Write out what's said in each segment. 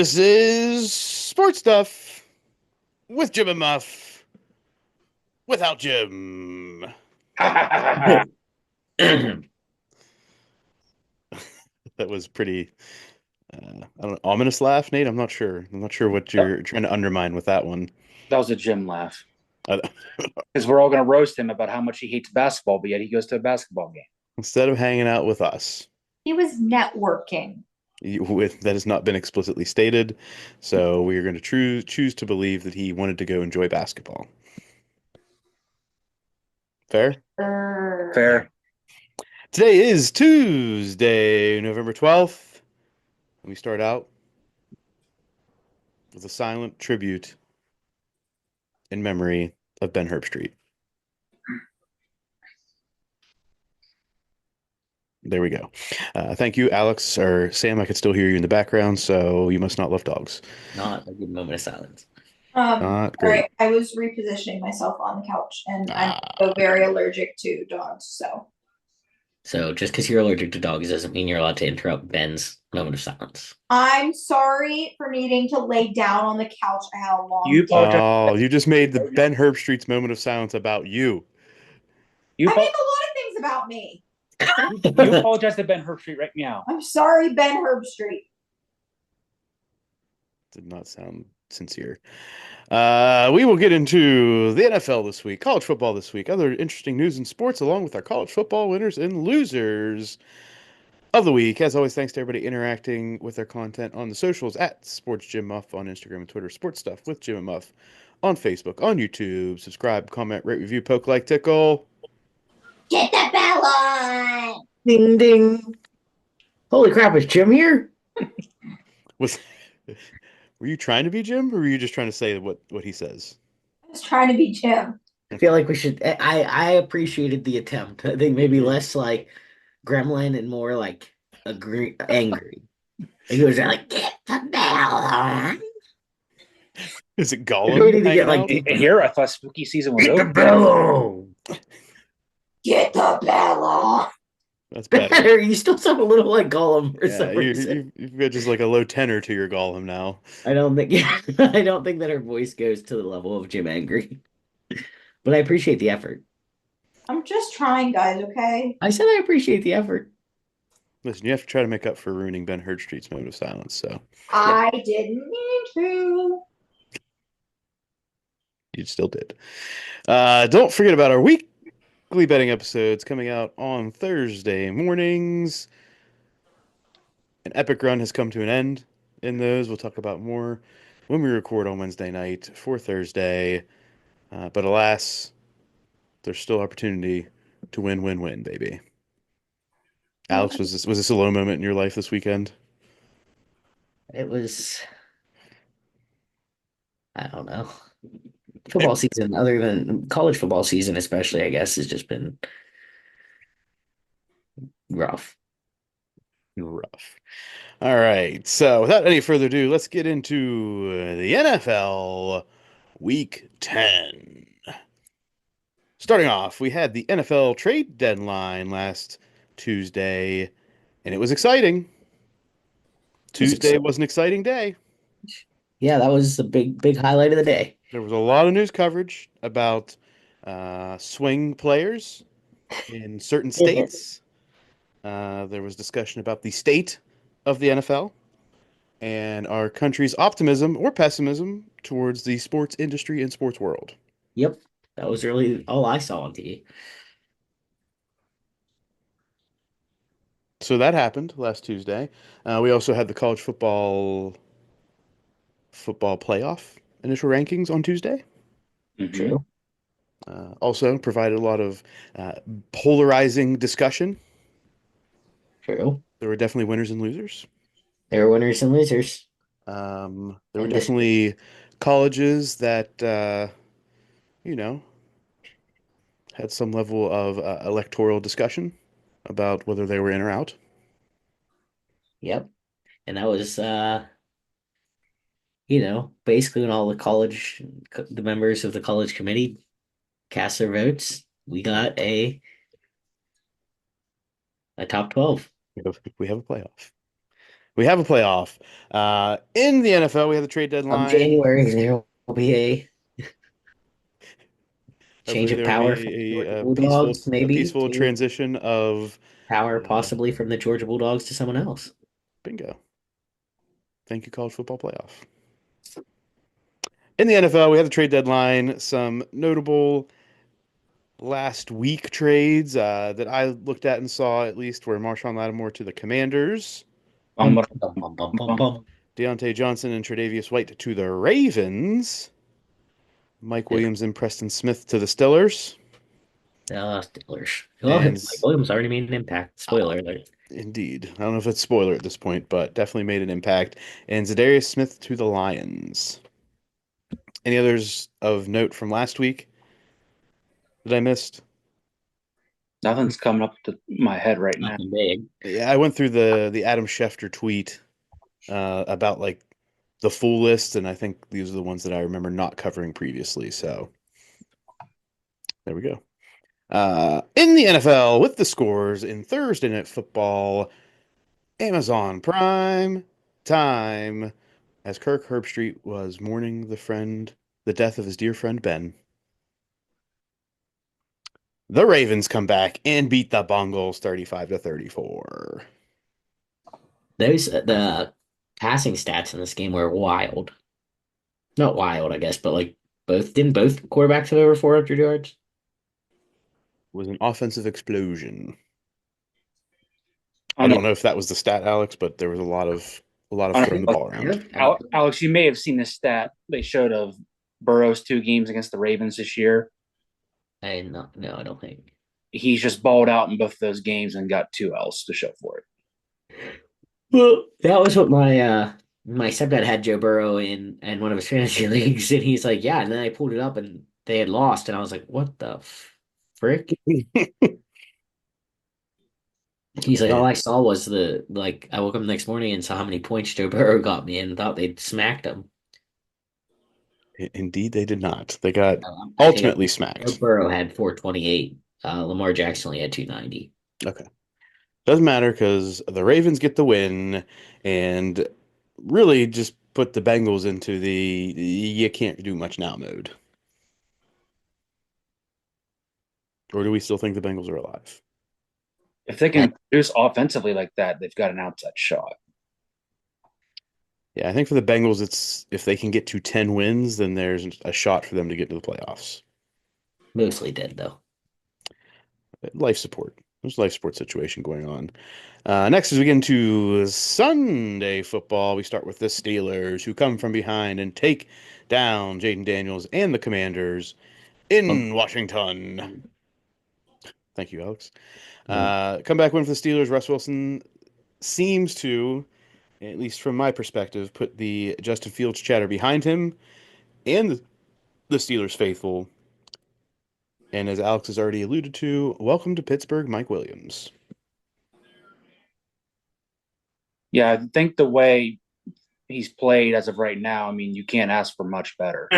This is Sports Stuff with Jim and Muff without Jim. That was pretty, I don't know, ominous laugh, Nate. I'm not sure. I'm not sure what you're trying to undermine with that one. That was a Jim laugh. Uh, Because we're all going to roast him about how much he hates basketball, but yet he goes to a basketball game. Instead of hanging out with us, He was networking. that has not been explicitly stated, so we are going to choose to believe that he wanted to go enjoy basketball. Fair? Fair. Today is Tuesday, November 12th. And we start out with a silent tribute in memory of Ben Herbstreit. There we go. Thank you, Alex, or Sam. I could still hear you in the background, so you must not love dogs. Not a good moment of silence. Not All great. right, I was repositioning myself on the couch, and I'm so very allergic to dogs. So just because you're allergic to dogs doesn't mean you're allowed to interrupt Ben's moment of silence. I'm sorry for needing to lay down on the couch. I had a long You day. apologize. Oh, you just made the Ben Herbstreit's moment of silence about you. You, I apo- make a lot of things about me. you apologize to Ben Herbstreit right now. I'm sorry, Ben Herbstreit. Did not sound sincere. We will get into the NFL this week, college football this week, other interesting news in sports, along with our college football winners and losers of the week. As always, thanks to everybody interacting with our content on the socials at Sports Jim Muff on Instagram and Twitter, Sports Stuff with Jim and Muff on Facebook, on YouTube. Subscribe, comment, rate, review, poke, like, tickle. Get the bell on. Ding ding. Holy crap, is Jim here? Was were you trying to be Jim, or were you just trying to say what he says? I was trying to be Jim. I feel like we should I appreciated the attempt. I think maybe less like gremlin and more like angry. Like he was like, get the bell on. Is it We Gollum need to get hanging like out? Here, I thought spooky season was get the over. bell on. Get the bell on. That's better. Better. You still sound a little like Gollum for Yeah, some reason. you've got just like a low tenor to your Gollum now. I don't think I don't think that her voice goes to the level of Jim Angry. But I appreciate the effort. I'm just trying, guys, okay? I said I appreciate the effort. Listen, you have to try to make up for ruining Ben Herbstreit's moment of silence, so I didn't mean to. you still did. Don't forget about our weekly betting episodes coming out on Thursday mornings. An epic run has come to an end in those. We'll talk about more when we record on Wednesday night for Thursday. But alas, there's still opportunity to win, baby. Alex, was this a low moment in your life this weekend? It was, I don't know. Football season, other than college football season, especially, I guess, has just been rough. Rough. All right. So without any further ado, let's get into the NFL Week 10. Starting off, we had the NFL trade deadline last Tuesday, and it was exciting. Tuesday was an exciting day. Yeah, that was the big highlight of the day. There was a lot of news coverage about swing players in certain states. There was discussion about the state of the NFL and our country's optimism or pessimism towards the sports industry and sports world. Yep, that was really all I saw on TV. So that happened last Tuesday. We also had the college football playoff initial rankings on Tuesday. True. Also provided a lot of polarizing discussion. True. There were definitely winners and losers. There were winners and losers. There were definitely colleges that you know had some level of electoral discussion about whether they were in or out. Yep. And that was basically when all the members of the college committee cast their votes, we got a top 12. We have a playoff. We have a playoff. In the NFL, we have the trade Come deadline. January, there will be a change Hopefully, of there will be power from the Georgia peaceful Bulldogs, maybe, to transition of power uh, possibly from the Georgia Bulldogs to someone else. bingo. Thank you, college football playoff. In the NFL, we have the trade deadline. Some notable last week trades that I looked at and saw at least were Marshawn Lattimore to the Commanders, Bum, bum, Bum, bum, bum, bum, bum, bum. bum. Deontay Johnson and Tre'Davious White to the Ravens, Mike Yeah, Williams and Preston Smith to the Steelers, Steelers. Well, and Mike Williams already made an impact. uh, Spoiler alert. indeed, I don't know if it's spoiler at this point, but definitely made an impact. And Zadarius Smith to the Lions. Any others of note from last week that I missed? Nothing's coming up to my head right now. Nothing big. Yeah, I went through the Adam Schefter tweet about like the full list, and I think these are the ones that I remember not covering previously. So there we go. In the NFL, with the scores in Thursday Night Football, Amazon Prime time, as Kirk Herbstreit was mourning the death of his dear friend Ben. The Ravens come back and beat the Bengals 35-34. Those the passing stats in this game were wild. Not wild, I guess, but like both quarterbacks have over 400 yards? Was an offensive explosion. I On the, don't know if that was the stat, Alex, but there was a lot of on throwing the ball around. Alex, you may have seen this stat they showed of Burrow's 2 games against the Ravens this year. I not no, I don't think. He's just balled out in both of those games and got 2 L's to show for it. Well, that was what my stepdad had Joe Burrow in one of his fantasy leagues, and he's like, yeah, and then I pulled it up and they had lost, and I was like, what the frick? He's like, all Yeah, I saw was the like I woke up the next morning and saw how many points Joe Burrow got me and thought they'd smacked him. indeed, they did not. They got I take it ultimately Joe smacked. Burrow had 428. Lamar Jackson only had 290. Okay. Doesn't matter because the Ravens get the win and really just put the Bengals into the you can't do much now mode. Or do we still think the Bengals are alive? If they And can produce offensively like that, they've got an outside shot. Yeah, I think for the Bengals, it's if they can get to 10 wins, then there's a shot for them to get to the playoffs. mostly dead though. Life support. There's a life support situation going on. Next, as we get into Sunday football, we start with the Steelers, who come from behind and take down Jaden Daniels and the Commanders Um, in Washington. Um, Thank you, Alex. um, Comeback win for the Steelers. Russ Wilson seems to, at least from my perspective, put the Justin Fields chatter behind him and the Steelers faithful. And as Alex has already alluded to, welcome to Pittsburgh, Mike Williams. yeah, I think the way he's played as of right now, I mean, you can't ask for much better.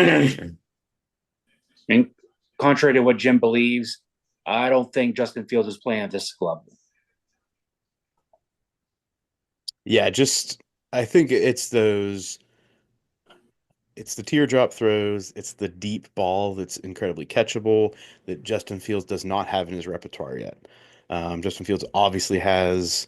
And contrary to what Jim believes, I don't think Justin Fields is playing at this level. Yeah, just I think it's the teardrop throws, it's the deep ball that's incredibly catchable that Justin Fields does not have in his repertoire yet. Justin Fields obviously has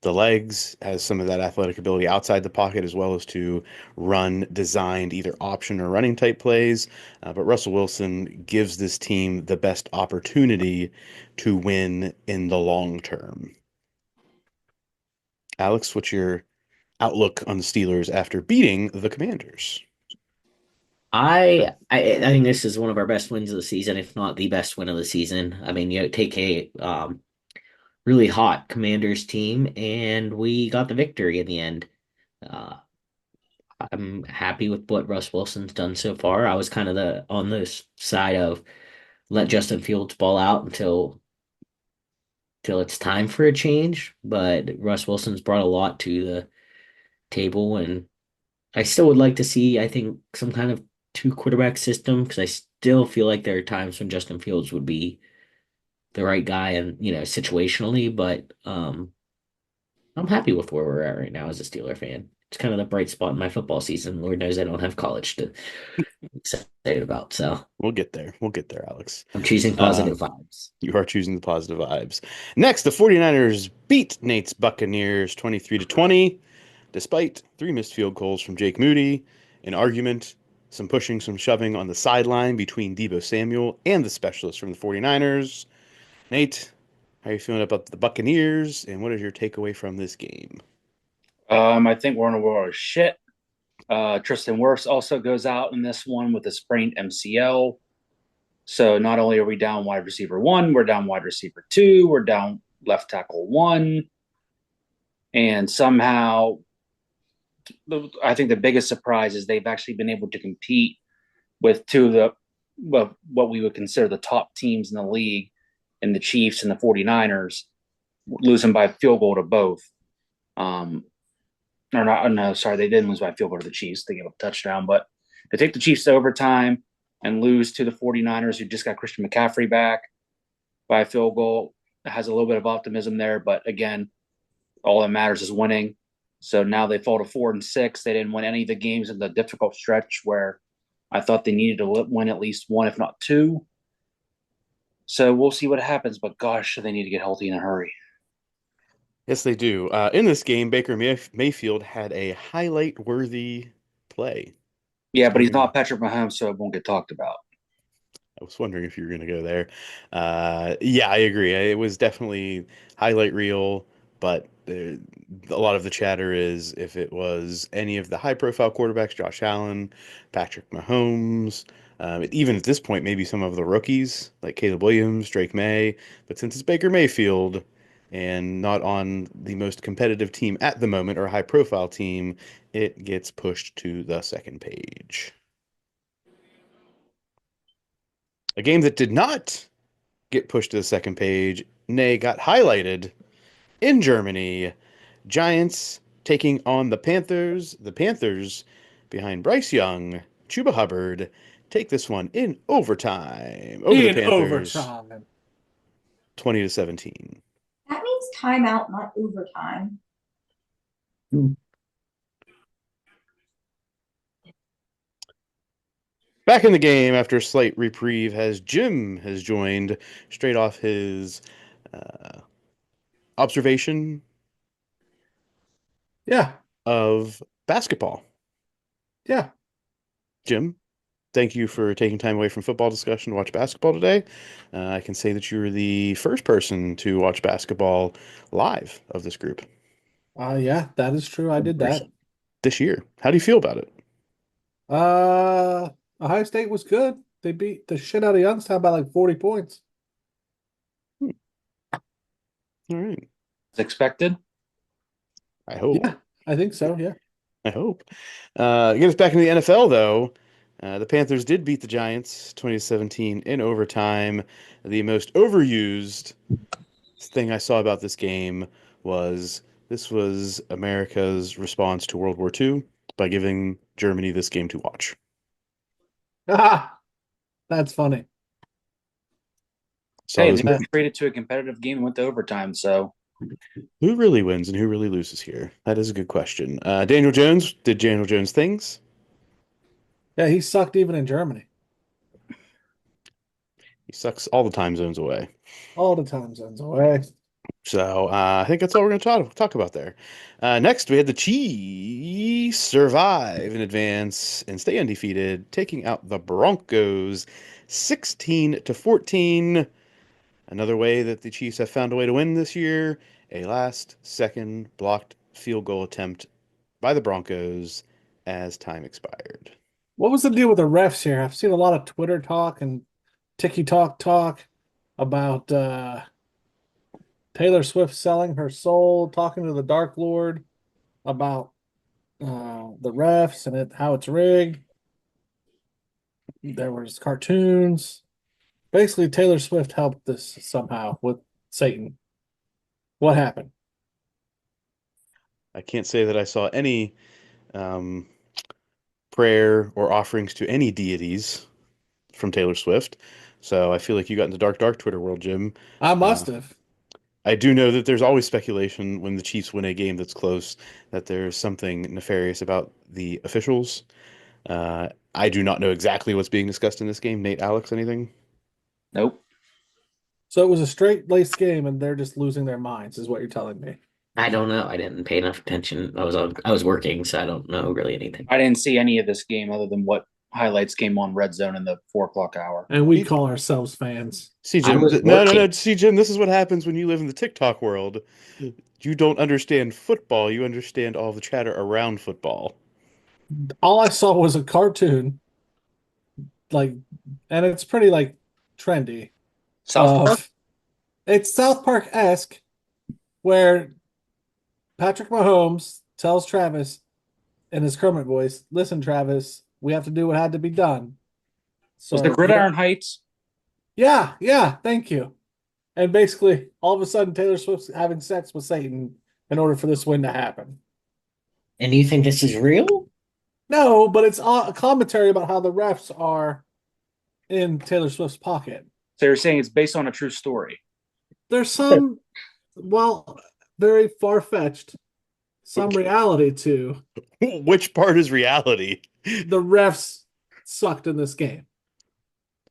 the legs, has some of that athletic ability outside the pocket, as well as to run designed either option or running type plays. But Russell Wilson gives this team the best opportunity to win in the long term. Alex, what's your outlook on the Steelers after beating the Commanders? I think this is one of our best wins of the season, if not the best win of the season. I mean, you know, take a really hot Commanders team, and we got the victory in the end. Uh, I'm happy with what Russ Wilson's done so far. I was kind of the on this side of let Justin Fields ball out until it's time for a change, but Russ Wilson's brought a lot to the table, and I still would like to see, I think, some kind of two quarterback system because I still feel like there are times when Justin Fields would be the right guy and, you know, situationally, but I'm happy with where we're at right now as a Steeler fan. It's kind of the bright spot in my football season. Lord knows I don't have college to be excited about, so We'll get there. We'll get there, Alex. I'm choosing Uh, positive vibes. you are choosing the positive vibes. Next, the 49ers beat Nate's Buccaneers 23-20, despite 3 missed field goals from Jake Moody, an argument, some pushing, some shoving on the sideline between Deebo Samuel and the specialist from the 49ers. Nate, how are you feeling about the Buccaneers, and what is your takeaway from this game? I think we're in a world of shit. Tristan Wirfs also goes out in this one with a sprained MCL. So not only are we down wide receiver one, we're down wide receiver two, we're down left tackle one. And somehow, I think the biggest surprise is they've actually been able to compete with two of the, well, what we would consider the top teams in the league, in the Chiefs and the 49ers, losing by a field goal to both. Or not, no, sorry, they didn't lose by a field goal to the Chiefs. They gave up a touchdown, but to take the Chiefs to overtime and lose to the 49ers, who just got Christian McCaffrey back by a field goal, has a little bit of optimism there. But again, all that matters is winning. So now they fall to 4-6. They didn't win any of the games in the difficult stretch where I thought they needed to win at least one, if not two. So we'll see what happens. But gosh, they need to get healthy in a hurry. Yes, they do. In this game, Baker Mayfield had a highlight-worthy play. Yeah, but he's not Patrick Mahomes, so it won't get talked about. I was wondering if you were going to go there. Yeah, I agree. It was definitely highlight reel, but a lot of the chatter is if it was any of the high-profile quarterbacks, Josh Allen, Patrick Mahomes, even at this point, maybe some of the rookies like Caleb Williams, Drake May. But since it's Baker Mayfield and not on the most competitive team at the moment or high-profile team, it gets pushed to the second page. A game that did not get pushed to the second page, nay, got highlighted in Germany. Giants taking on the Panthers. The Panthers, behind Bryce Young, Chuba Hubbard, take this one in overtime over the In Panthers, overtime. 20-17. That means timeout, not overtime. Back in the game after a slight reprieve, as Jim has joined straight off his uh, observation Yeah. of basketball. Yeah. Jim, thank you for taking time away from football discussion to watch basketball today. I can say that you were the first person to watch basketball live of this group Yeah, that is true. I did that. this year. How do you feel about it? Uh, Ohio State was good. They beat the shit out of Youngstown by like 40 points. All right. As expected. I hope. Yeah, I think so. Yeah. I hope. Get us back into the NFL, though. The Panthers did beat the Giants 2017 in overtime. The most overused thing I saw about this game was this was America's response to World War II by giving Germany this game to watch. Ah, that's funny. So Hey, this, they traded to a competitive game and went to overtime. So who really wins and who really loses here? That is a good question. Daniel Jones did Daniel Jones things. Yeah, he sucked even in Germany. He sucks all the time zones away. All the time zones away. So I think that's all we're going to talk about there. Next, we had the Chiefs survive in advance and stay undefeated, taking out the Broncos 16-14. Another way that the Chiefs have found a way to win this year, a last-second blocked field goal attempt by the Broncos as time expired. What was the deal with the refs here? I've seen a lot of Twitter talk and talk about Taylor Swift selling her soul, talking to the Dark Lord about the refs and how it's rigged. There was cartoons. Basically, Taylor Swift helped this somehow with Satan. What happened? I can't say that I saw any um, prayer or offerings to any deities from Taylor Swift. So I feel like you got into dark Twitter world, Jim. I must have. I do know that there's always speculation when the Chiefs win a game that's close that there's something nefarious about the officials. I do not know exactly what's being discussed in this game. Nate, Alex, anything? Nope. So it was a straight laced game, and they're just losing their minds, is what you're telling me. I don't know. I didn't pay enough attention. I was working, so I don't know really anything. I didn't see any of this game other than what highlights came on Red Zone in the 4 o'clock hour. And we See, call ourselves fans. see, I Jim. was No, no, working. no. See, Jim, this is what happens when you live in the TikTok world. You don't understand football. You understand all the chatter around football. All I saw was a cartoon, like, and it's pretty like trendy. South Park? Of it's South Park-esque, where Patrick Mahomes tells Travis in his Kermit voice, "Listen, Travis, we have to do what had to be done." Was the So Gridiron Heights? yeah, yeah, thank you. And basically, all of a sudden, Taylor Swift's having sex with Satan in order for this win to happen. And you think this is real? No, but it's a commentary about how the refs are in Taylor Swift's pocket. So you're saying it's based on a true story? There's some, well, very far-fetched, some reality to Which part is reality? the refs sucked in this game.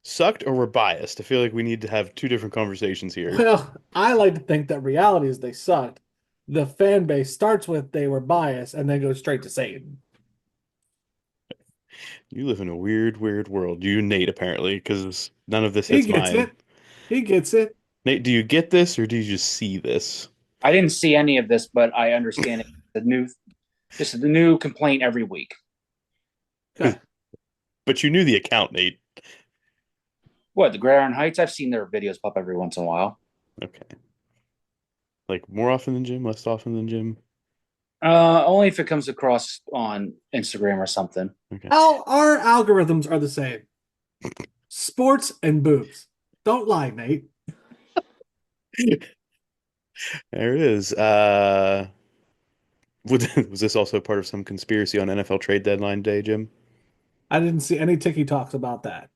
Sucked or we're biased? I feel like we need to have two different conversations here. Well, I like to think that reality is they sucked. The fan base starts with they were biased and then goes straight to Satan. You live in a weird, weird world. You, Nate, apparently, because none of this He hits gets mine. it. He gets it. Nate, do you get this or do you just see this? I didn't see any of this, but I understand it. Just the new complaint every week. Okay. But you knew the account, Nate. What, the Gridiron Heights? I've seen their videos pop every once in a while. Okay. Like more often than Jim, less often than Jim. Only if it comes across on Instagram or something. Okay. Our algorithms are the same. Sports and boobs. Don't lie, Nate. There it is. Was this also part of some conspiracy on NFL trade deadline day, Jim? I didn't see any ticky talks about that.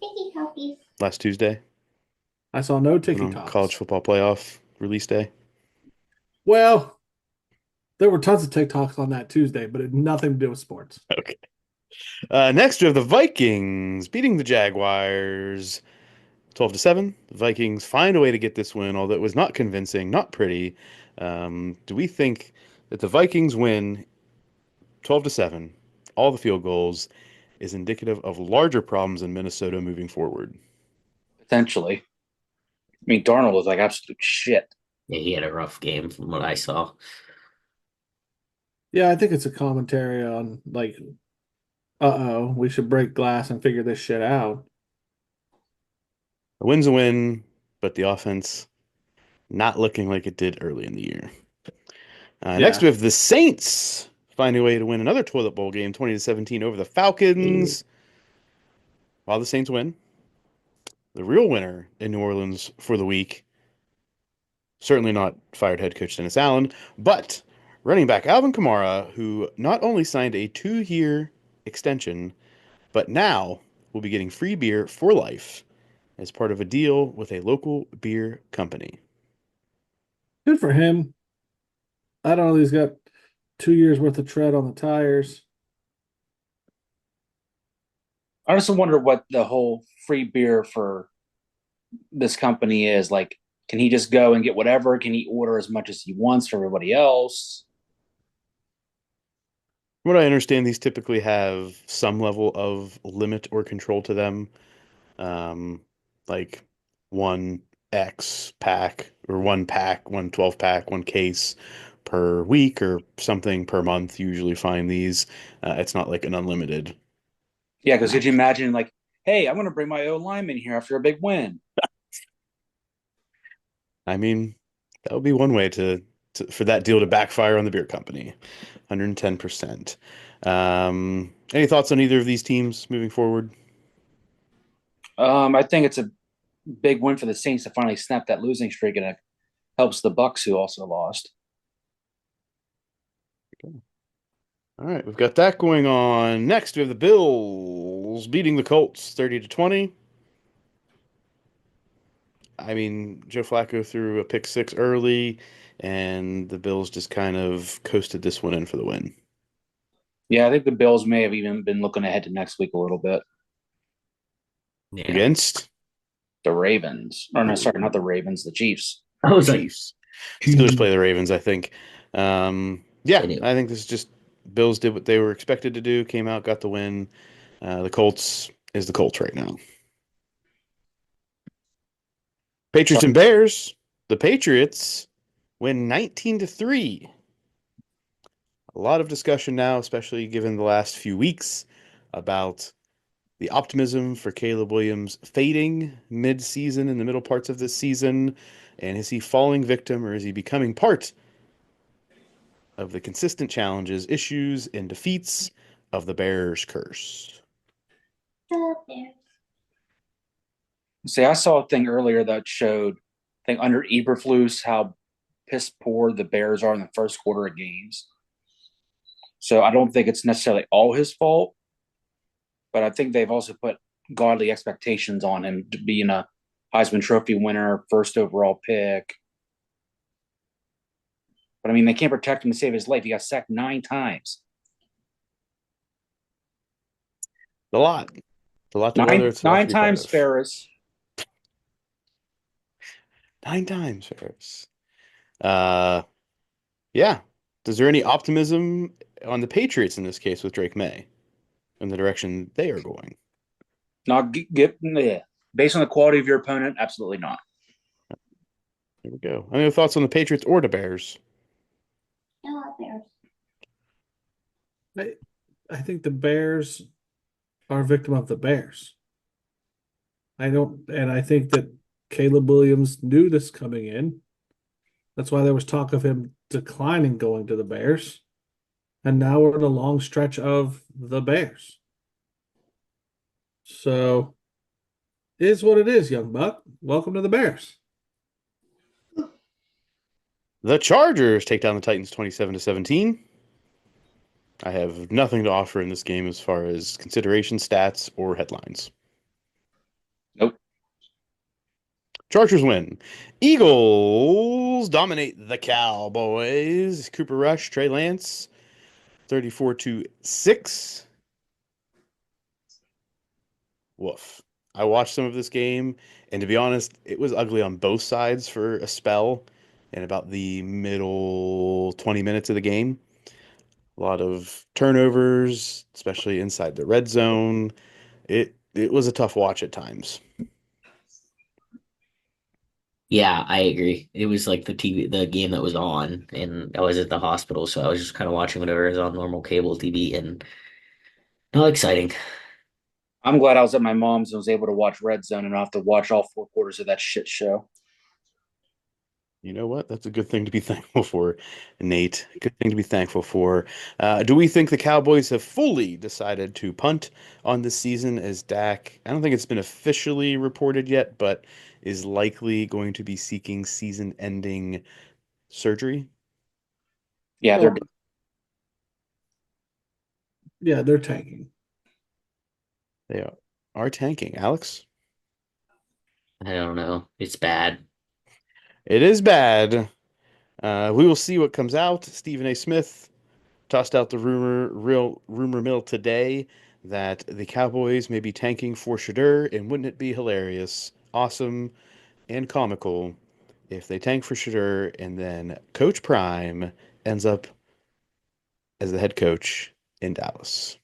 Tiki puppies. Last Tuesday I saw no ticky on talks. college football playoff release day. Well, there were tons of TikToks on that Tuesday, but it had nothing to do with sports. Okay. Next, we have the Vikings beating the Jaguars 12-7. The Vikings find a way to get this win, although it was not convincing, not pretty. Do we think that the Vikings win 12-7, all the field goals, is indicative of larger problems in Minnesota moving forward? Potentially. I mean, Darnold was like absolute shit. Yeah, he had a rough game from what I saw. Yeah, I think it's a commentary on like, uh-oh, we should break glass and figure this shit out. A win's a win, but the offense not looking like it did early in the year. Next, Yeah. we have the Saints finding a way to win another toilet bowl game, 20-17 over the Falcons. While the Saints win, the real winner in New Orleans for the week, certainly not fired head coach Dennis Allen, but running back Alvin Kamara, who not only signed a 2-year extension, but now will be getting free beer for life as part of a deal with a local beer company. Good for him. I don't know. He's got 2 years worth of tread on the tires. I also wonder what the whole free beer for this company is. Like, can he just go and get whatever? Can he order as much as he wants for everybody else? From what I understand, these typically have some level of limit or control to them, like one X pack or one pack, one 12 pack, one case per week or something per month. You usually find these. It's not like an unlimited. Yeah, because could you imagine, like, hey, I'm going to bring my own lineman here after a big win? I mean, that would be one way for that deal to backfire on the beer company. 110%. Any thoughts on either of these teams moving forward? I think it's a big win for the Saints to finally snap that losing streak, and it helps the Bucks, who also lost. All right, we've got that going on. Next, we have the Bills beating the Colts 30-20. I mean, Joe Flacco threw a pick six early, and the Bills just kind of coasted this one in for the win. Yeah, I think the Bills may have even been looking ahead to next week a little bit. Yeah. Against The Ravens. Or no, sorry, not the Ravens, the Chiefs. I was like, Chiefs. Steelers play the Ravens, I think. Yeah, they do. I think this is just Bills did what they were expected to do, came out, got the win. The Colts is the Colts right now. Patriots and Bears. The Patriots win 19-3. A lot of discussion now, especially given the last few weeks, about the optimism for Caleb Williams fading mid-season in the middle parts of this season. And is he falling victim or is he becoming part of the consistent challenges, issues, and defeats of the Bears curse? See, I saw a thing earlier that showed, I think under Eberflus, how piss poor the Bears are in the first quarter of games. So I don't think it's necessarily all his fault, but I think they've also put godly expectations on him to being a Heisman Trophy winner, first overall pick. But I mean, they can't protect him to save his life. He got sacked 9 times. A lot. A lot to Nine, it's a lot to nine be proud times, of. Ferris. 9 times, Ferris. Uh, yeah. Is there any optimism on the Patriots in this case with Drake May in the direction they are going? Not get based on the quality of your opponent, absolutely not. There we go. Any thoughts on the Patriots or the Bears? I, I think the Bears are a victim of the Bears. I think that Caleb Williams knew this coming in. That's why there was talk of him declining going to the Bears. And now we're in a long stretch of the Bears. So, it is what it is, young buck. Welcome to the Bears. The Chargers take down the Titans 27-17. I have nothing to offer in this game as far as consideration, stats, or headlines. Nope. Chargers win. Eagles dominate the Cowboys. Cooper Rush, Trey Lance, 34-6. Woof. I watched some of this game, and to be honest, it was ugly on both sides for a spell in about the middle 20 minutes of the game. A lot of turnovers, especially inside the red zone. It was a tough watch at times. Yeah, I agree. It was like the game that was on, and I was at the hospital, so I was just kind of watching whatever is on normal cable TV, and not exciting. I'm glad I was at my mom's and was able to watch Red Zone and not have to watch all 4 quarters of that shit show. You know what? That's a good thing to be thankful for, Nate. Good thing to be thankful for. Do we think the Cowboys have fully decided to punt on this season as Dak? I don't think it's been officially reported yet, but is likely going to be seeking season-ending surgery. Yeah, they're Yeah, they're tanking. They are tanking. Alex? I don't know. It's bad. It is bad. We will see what comes out. Stephen A. Smith tossed out the real rumor mill today that the Cowboys may be tanking for Shadur, and wouldn't it be hilarious, awesome, and comical if they tank for Shadur and then Coach Prime ends up as the head coach in Dallas?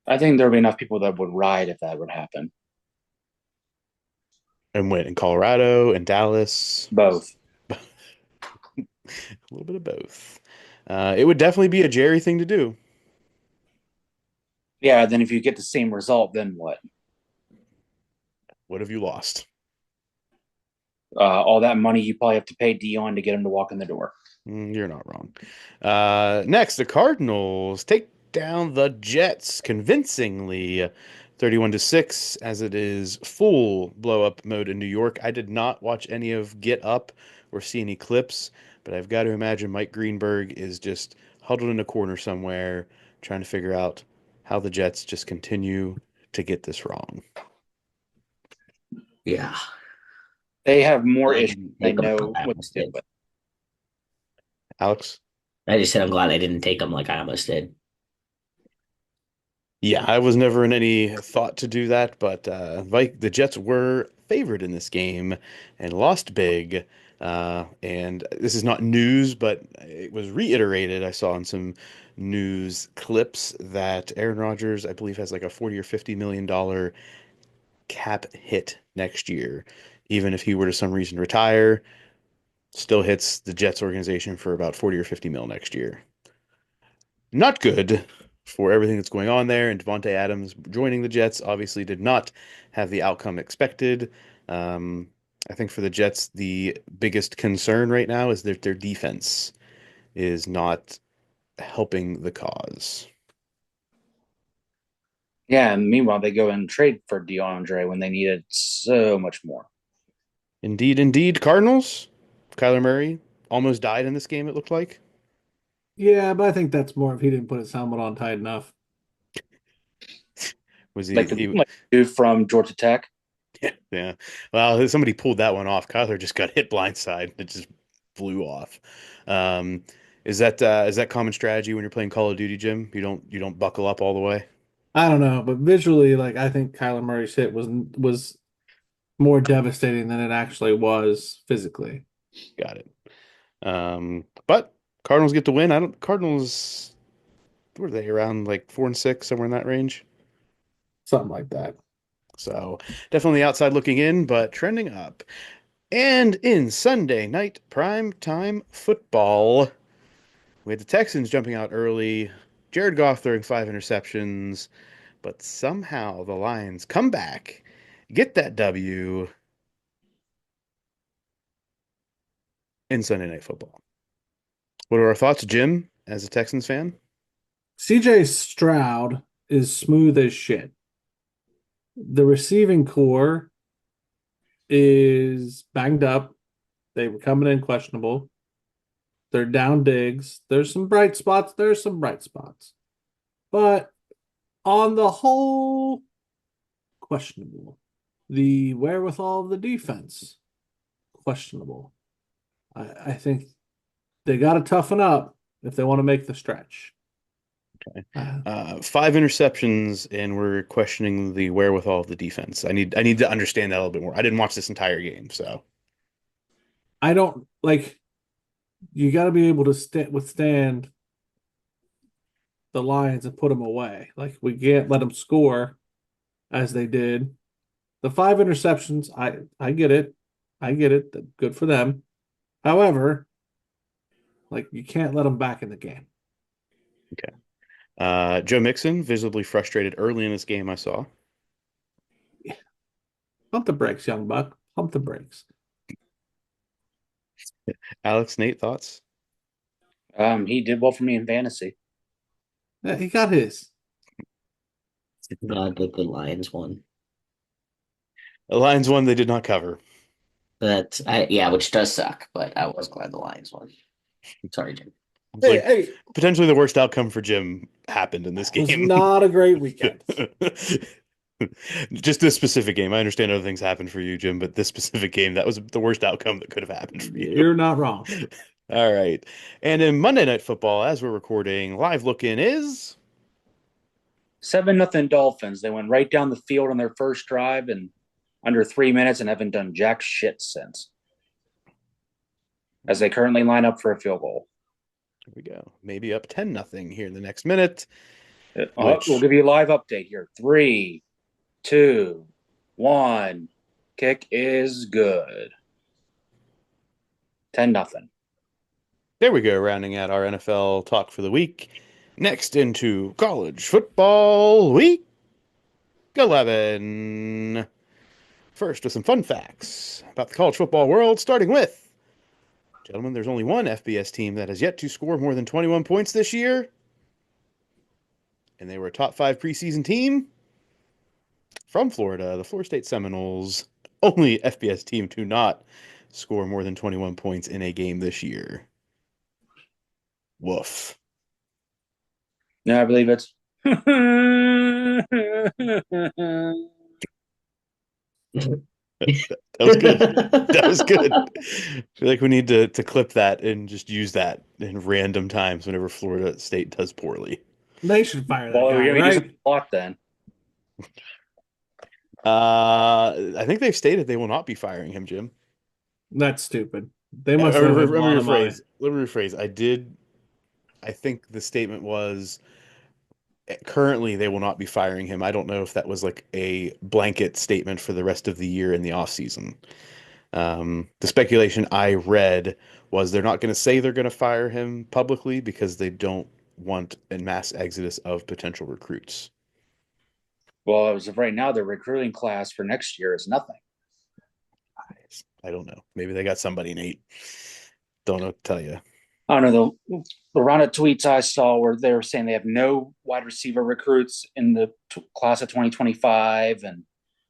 I think there'll be enough people that would ride if that would happen. And win in Colorado and Dallas. Both. A little bit of both. It would definitely be a Jerry thing to do. Yeah, then if you get the same result, then what? What have you lost? All that money you probably have to pay Dion to get him to walk in the door. You're not wrong. Next, the Cardinals take down the Jets convincingly, 31-6, as it is full blow up mode in New York. I did not watch any of Get Up or see any clips, but I've got to imagine Mike Greenberg is just huddled in a corner somewhere trying to figure out how the Jets just continue to get this wrong. Yeah. They have more I issues. didn't They take them know like I what to almost do did. with. Alex? I just said I'm glad I didn't take them like I almost did. Yeah, I was never in any thought to do that, but the Jets were favored in this game and lost big. And this is not news, but it was reiterated. I saw in some news clips that Aaron Rodgers, I believe, has like a 40 or $50 million cap hit next year. Even if he were to some reason retire, still hits the Jets organization for about 40 or 50 mil next year. Not good for everything that's going on there. And Devontae Adams joining the Jets obviously did not have the outcome expected. Um, I think for the Jets, the biggest concern right now is that their defense is not helping the cause. Yeah, and meanwhile, they go and trade for DeAndre when they needed so much more. Indeed, indeed. Cardinals, Kyler Murray almost died in this game, it looked like. Yeah, but I think that's more if he didn't put his helmet on tight enough. Was Like the he like dude from Georgia Tech. yeah, yeah. Well, somebody pulled that one off. Kyler just got hit blindside. It just flew off. Um, is that common strategy when you're playing Call of Duty, Jim? You don't buckle up all the way? I don't know, but visually, like I think Kyler Murray's hit was more devastating than it actually was physically. Got it. But Cardinals get the win. I don't Cardinals were they around like 4-6, somewhere in that range? Something like that. So definitely outside looking in, but trending up. And in Sunday night prime time football, we had the Texans jumping out early, Jared Goff throwing 5 interceptions, but somehow the Lions come back, get that W in Sunday night football. What are our thoughts, Jim, as a Texans fan? CJ Stroud is smooth as shit. The receiving core is banged up. They were coming in questionable. They're down Diggs. There's some bright spots. There's some bright spots. But on the whole, questionable. The wherewithal of the defense, questionable. I think they got to toughen up if they want to make the stretch. Okay. Uh, 5 interceptions, and we're questioning the wherewithal of the defense. I need to understand that a little bit more. I didn't watch this entire game, so I don't like you got to be able to withstand the Lions and put them away. Like we can't let them score as they did. The 5 interceptions, I get it. I get it. Good for them. However, like you can't let them back in the game. okay. Joe Mixon visibly frustrated early in this game, I saw. Pump the brakes, young buck. Pump the brakes. Alex, Nate, thoughts? He did well for me in fantasy. Yeah, he got his. Glad that the Lions won. The Lions won, they did not cover. Yeah, which does suck, but I was glad the Lions won. Sorry, Jim. It's Hey, like hey, potentially the worst outcome for Jim happened in this it was game. not a great weekend. Just this specific game. I understand other things happened for you, Jim, but this specific game, that was the worst outcome that could have happened for you. You're not wrong. All right. And in Monday Night Football, as we're recording, live look in is 7-0 Dolphins. They went right down the field on their first drive in under 3 minutes and haven't done jack shit since. As they currently line up for a field goal. here we go. Maybe up 10-0 here in the next minute. We'll Which give you a live update here. 3, 2, 1. Kick is good. 10-0. there we go, rounding out our NFL talk for the week. Next into college football week 11. First, with some fun facts about the college football world, starting with, gentlemen, there's only one FBS team that has yet to score more than 21 points this year, and they were a top 5 preseason team from Florida, the Florida State Seminoles. Only FBS team to not score more than 21 points in a game this year. Woof. Yeah, I believe it's. That was good. That was good. I feel like we need to clip that and just use that in random times whenever Florida State does poorly. They should fire that Well, guy, you're gonna use it right? a lot then. I think they've stated they will not be firing him, Jim. That's stupid. They must owe him a Let me lot of money. rephrase. Let me rephrase. I think the statement was currently they will not be firing him. I don't know if that was like a blanket statement for the rest of the year in the off season. The speculation I read was they're not going to say they're going to fire him publicly because they don't want a mass exodus of potential recruits. Well, as of right now, the recruiting class for next year is nothing. I don't know. Maybe they got somebody, Nate. Don't know what to tell you. I don't know. The round of tweets I saw where they were saying they have no wide receiver recruits in the class of 2025, and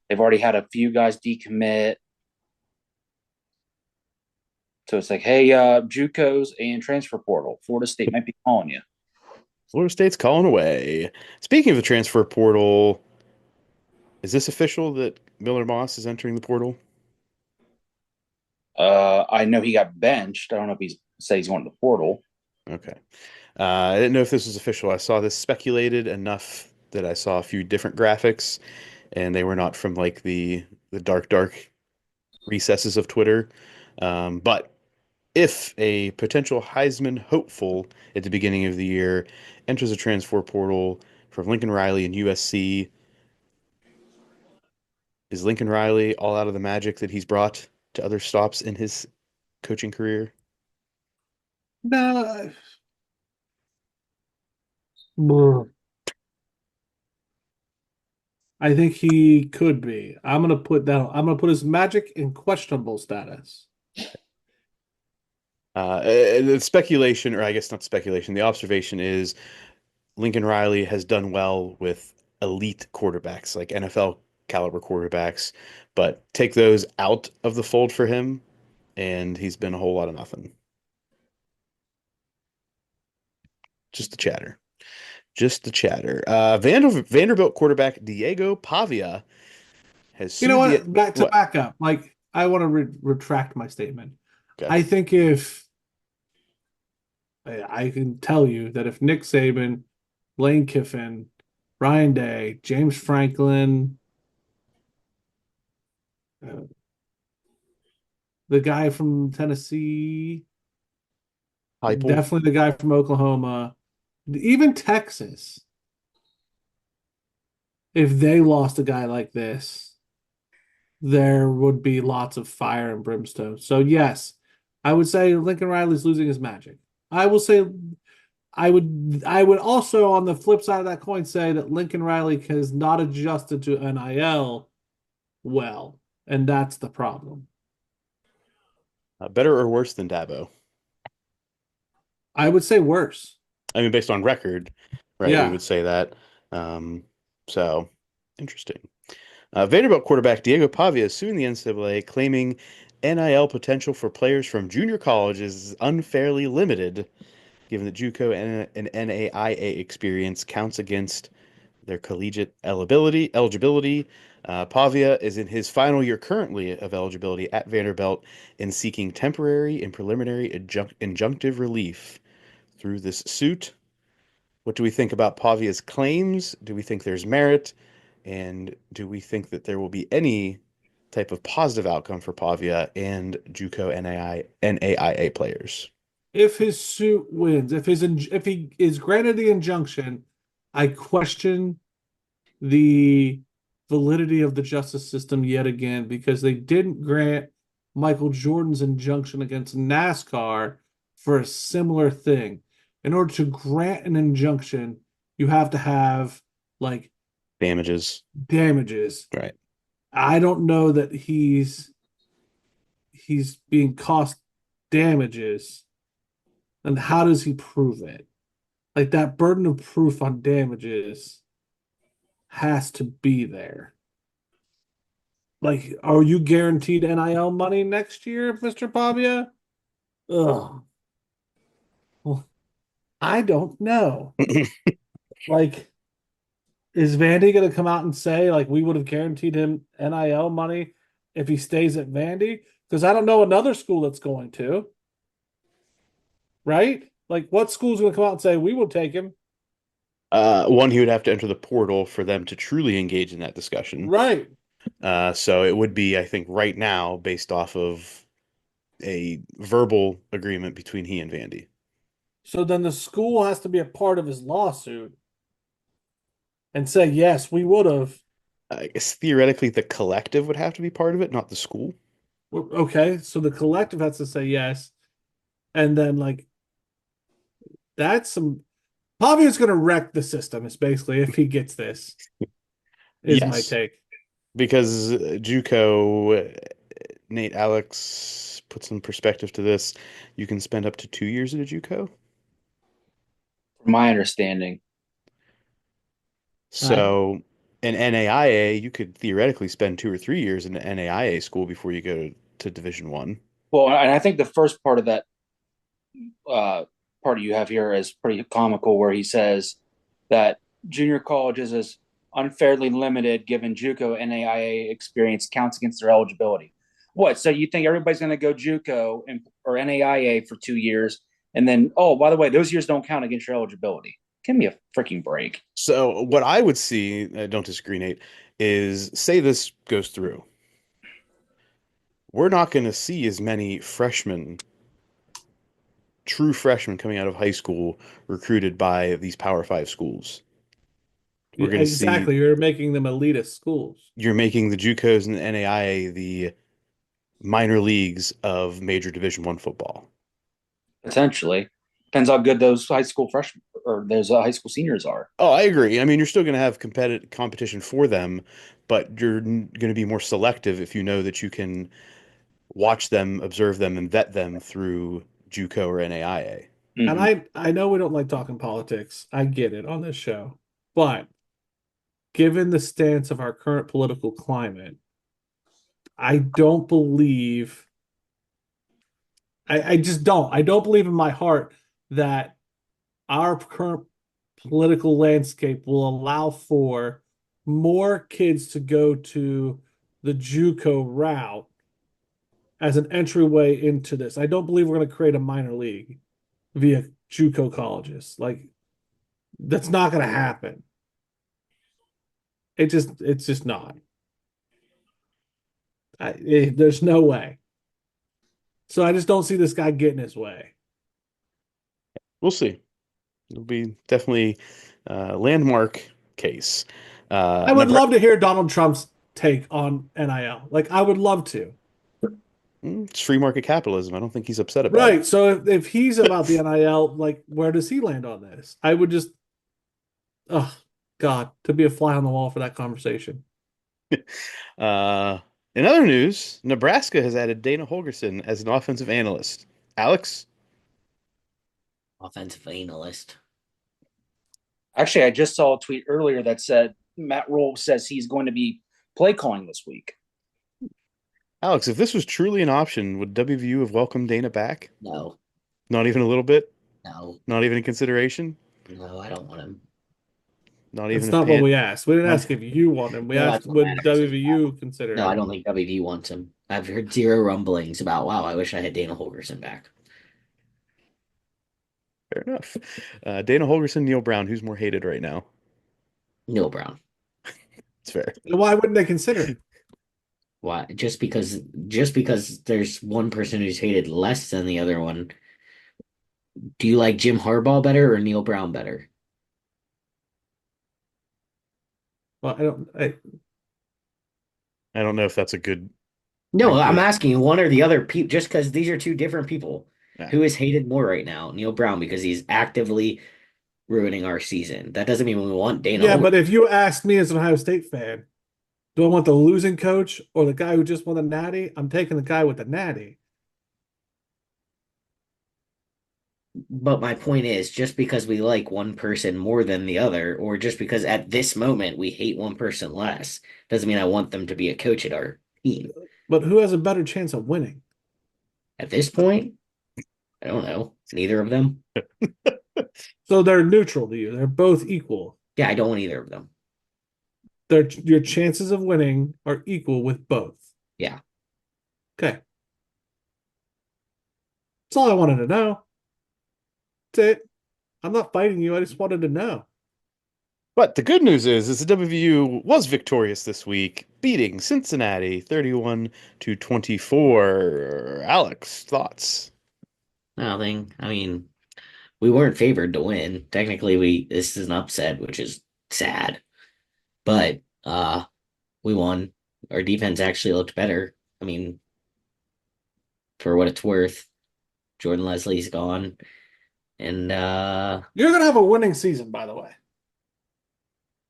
they've already had a few guys decommit. So it's like, hey, JUCOs and transfer portal, Florida State might be calling you. Florida State's calling away. Speaking of the transfer portal, is this official that Miller Moss is entering the portal? I know he got benched. I don't know if he's said he's going to the portal. Okay. I didn't know if this was official. I saw this speculated enough that I saw a few different graphics, and they were not from like the dark recesses of Twitter. But if a potential Heisman hopeful at the beginning of the year enters a transfer portal from Lincoln Riley and USC, is Lincoln Riley all out of the magic that he's brought to other stops in his coaching career? No. Brr. I think he could be. I'm gonna put his magic in questionable status. The speculation, or I guess not speculation, the observation is Lincoln Riley has done well with elite quarterbacks, like NFL caliber quarterbacks, but take those out of the fold for him, and he's been a whole lot of nothing. Just the chatter. Just the chatter. Vanderbilt quarterback Diego Pavia has You know sued the what? Back to what? back up. Like I want to retract my statement. Okay. I think if I can tell you that if Nick Saban, Lane Kiffin, Ryan Day, James Franklin, uh, the guy from Tennessee, Heupel. definitely the guy from Oklahoma, even Texas, if they lost a guy like this, there would be lots of fire and brimstone. So yes, I would say Lincoln Riley's losing his magic. I will say I would also on the flip side of that coin say that Lincoln Riley has not adjusted to NIL well, and that's the problem. Better or worse than Dabo? I would say worse. I mean, based on record, right? We Yeah. would say that. Um, so interesting. Vanderbilt quarterback Diego Pavia is suing the NCAA, claiming NIL potential for players from junior colleges is unfairly limited, given that JUCO and NAIA experience counts against their collegiate eligibility. Pavia is in his final year currently of eligibility at Vanderbilt and seeking temporary and preliminary injunctive relief through this suit. What do we think about Pavia's claims? Do we think there's merit? And do we think that there will be any type of positive outcome for Pavia and JUCO NAIA players? If his suit wins, if he is granted the injunction, I question the validity of the justice system yet again because they didn't grant Michael Jordan's injunction against NASCAR for a similar thing. In order to grant an injunction, you have to have like Damages. damages. Right. I don't know that he's being cost damages. And how does he prove it? Like that burden of proof on damages has to be there. Like, are you guaranteed NIL money next year, Mr. Pavia? Ugh. Well, I don't know. Like, is Vandy going to come out and say, like, we would have guaranteed him NIL money if he stays at Vandy? Because I don't know another school that's going to, right? Like, what school's going to come out and say, we will take him? One, he would have to enter the portal for them to truly engage in that discussion. Right. So it would be, I think, right now based off of a verbal agreement between he and Vandy. So then the school has to be a part of his lawsuit and say, yes, we would have. I guess theoretically the collective would have to be part of it, not the school. Okay. So the collective has to say yes. And then, like, that's some. Pavio's going to wreck the system, is basically, if he gets this, is my Yes, take. because JUCO, Nate, Alex, put some perspective to this. You can spend up to 2 years at a JUCO. From my understanding. So in NAIA, you could theoretically spend 2 or 3 years in an NAIA school before you go to Division One. Well, and I think the first part of that part you have here is pretty comical, where he says that junior colleges is unfairly limited given JUCO NAIA experience counts against their eligibility. What? So you think everybody's going to go JUCO or NAIA for 2 years, and then, oh, by the way, those years don't count against your eligibility? Give me a freaking break. So what I would see, I don't disagree, Nate, is say this goes through. We're not going to see as many freshmen, true freshmen coming out of high school recruited by these Power Five schools. We're Yeah, going to see exactly. You're making them elitist schools. you're making the JUCOs and the NAIA the minor leagues of major Division One football. Potentially. Depends how good those high school freshmen or those high school seniors are. Oh, I agree. I mean, you're still going to have competition for them, but you're going to be more selective if you know that you can watch them, observe them, and vet them through JUCO or NAIA. And Mhm. I know we don't like talking politics. I get it on this show. But given the stance of our current political climate, I don't believe I just don't. I don't believe in my heart that our current political landscape will allow for more kids to go to the JUCO route as an entryway into this. I don't believe we're going to create a minor league via JUCO colleges. Like, that's not going to happen. It's just not. There's no way. So I just don't see this guy getting his way. We'll see. It'll be definitely a landmark case. I would love to hear Donald Trump's take on NIL. Like, I would love to. It's free market capitalism. I don't think he's upset about Right. So if he's about the NIL, like, where does he land on this? I would just, oh God, to be a fly on the wall for that conversation. it. In other news, Nebraska has added Dana Holgerson as an offensive analyst. Alex? Offensive analyst. Actually, I just saw a tweet earlier that said Matt Rule says he's going to be play calling this week. Alex, if this was truly an option, would WVU have welcomed Dana back? No, Not even a little bit? no, Not even in consideration? no, I don't want him. Not even That's if not what Pan we asked. We didn't not- ask if you want him. We No, asked that's what would matters. WVU consider No, I him. don't think WV wants him. I've heard zero rumblings about, wow, I wish I had Dana Holgerson back. Fair enough. Dana Holgerson, Neil Brown, who's more hated right now? Neil Brown. It's fair. Why wouldn't they consider him? Why? Just because there's one person who's hated less than the other one. Do you like Jim Harbaugh better or Neil Brown better? Well, I don't know if that's a good. No, I'm good- asking you one or the other people, just because these are two different people. Yeah. Who is hated more right now? Neil Brown, because he's actively ruining our season. That doesn't mean we want Dana Yeah, Holgerson. but if you ask me as an Ohio State fan, do I want the losing coach or the guy who just won the natty? I'm taking the guy with the natty. But my point is, just because we like one person more than the other, or just because at this moment we hate one person less, doesn't mean I want them to be a coach at our team. But who has a better chance of winning? At this point, I don't know. Neither of them. So they're neutral to you. They're both equal. Yeah, I don't want either of them. Your chances of winning are equal with both. Yeah. Okay. That's all I wanted to know. That's it. I'm not fighting you. I just wanted to know. But the good news is the WVU was victorious this week, beating Cincinnati 31 to 24. Alex, thoughts? Nothing. I mean, we weren't favored to win. Technically, this is an upset, which is sad. But we won. Our defense actually looked better. I mean, for what it's worth, Jordan Leslie's gone. And You're gonna have a winning season, by the way.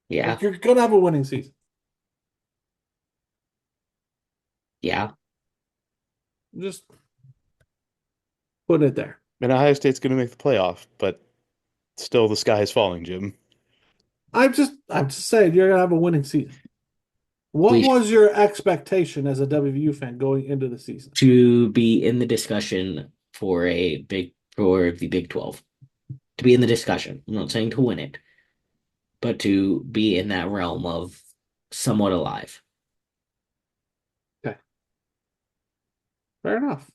yeah, Like you're gonna have a winning season. yeah. Just put it there. And Ohio State's going to make the playoff, but still the sky is falling, Jim. I'm just saying you're gonna have a winning season. What We was your expectation as a WVU fan going into the season? to be in the discussion for the Big 12. To be in the discussion. I'm not saying to win it, but to be in that realm of somewhat alive. Okay, fair enough.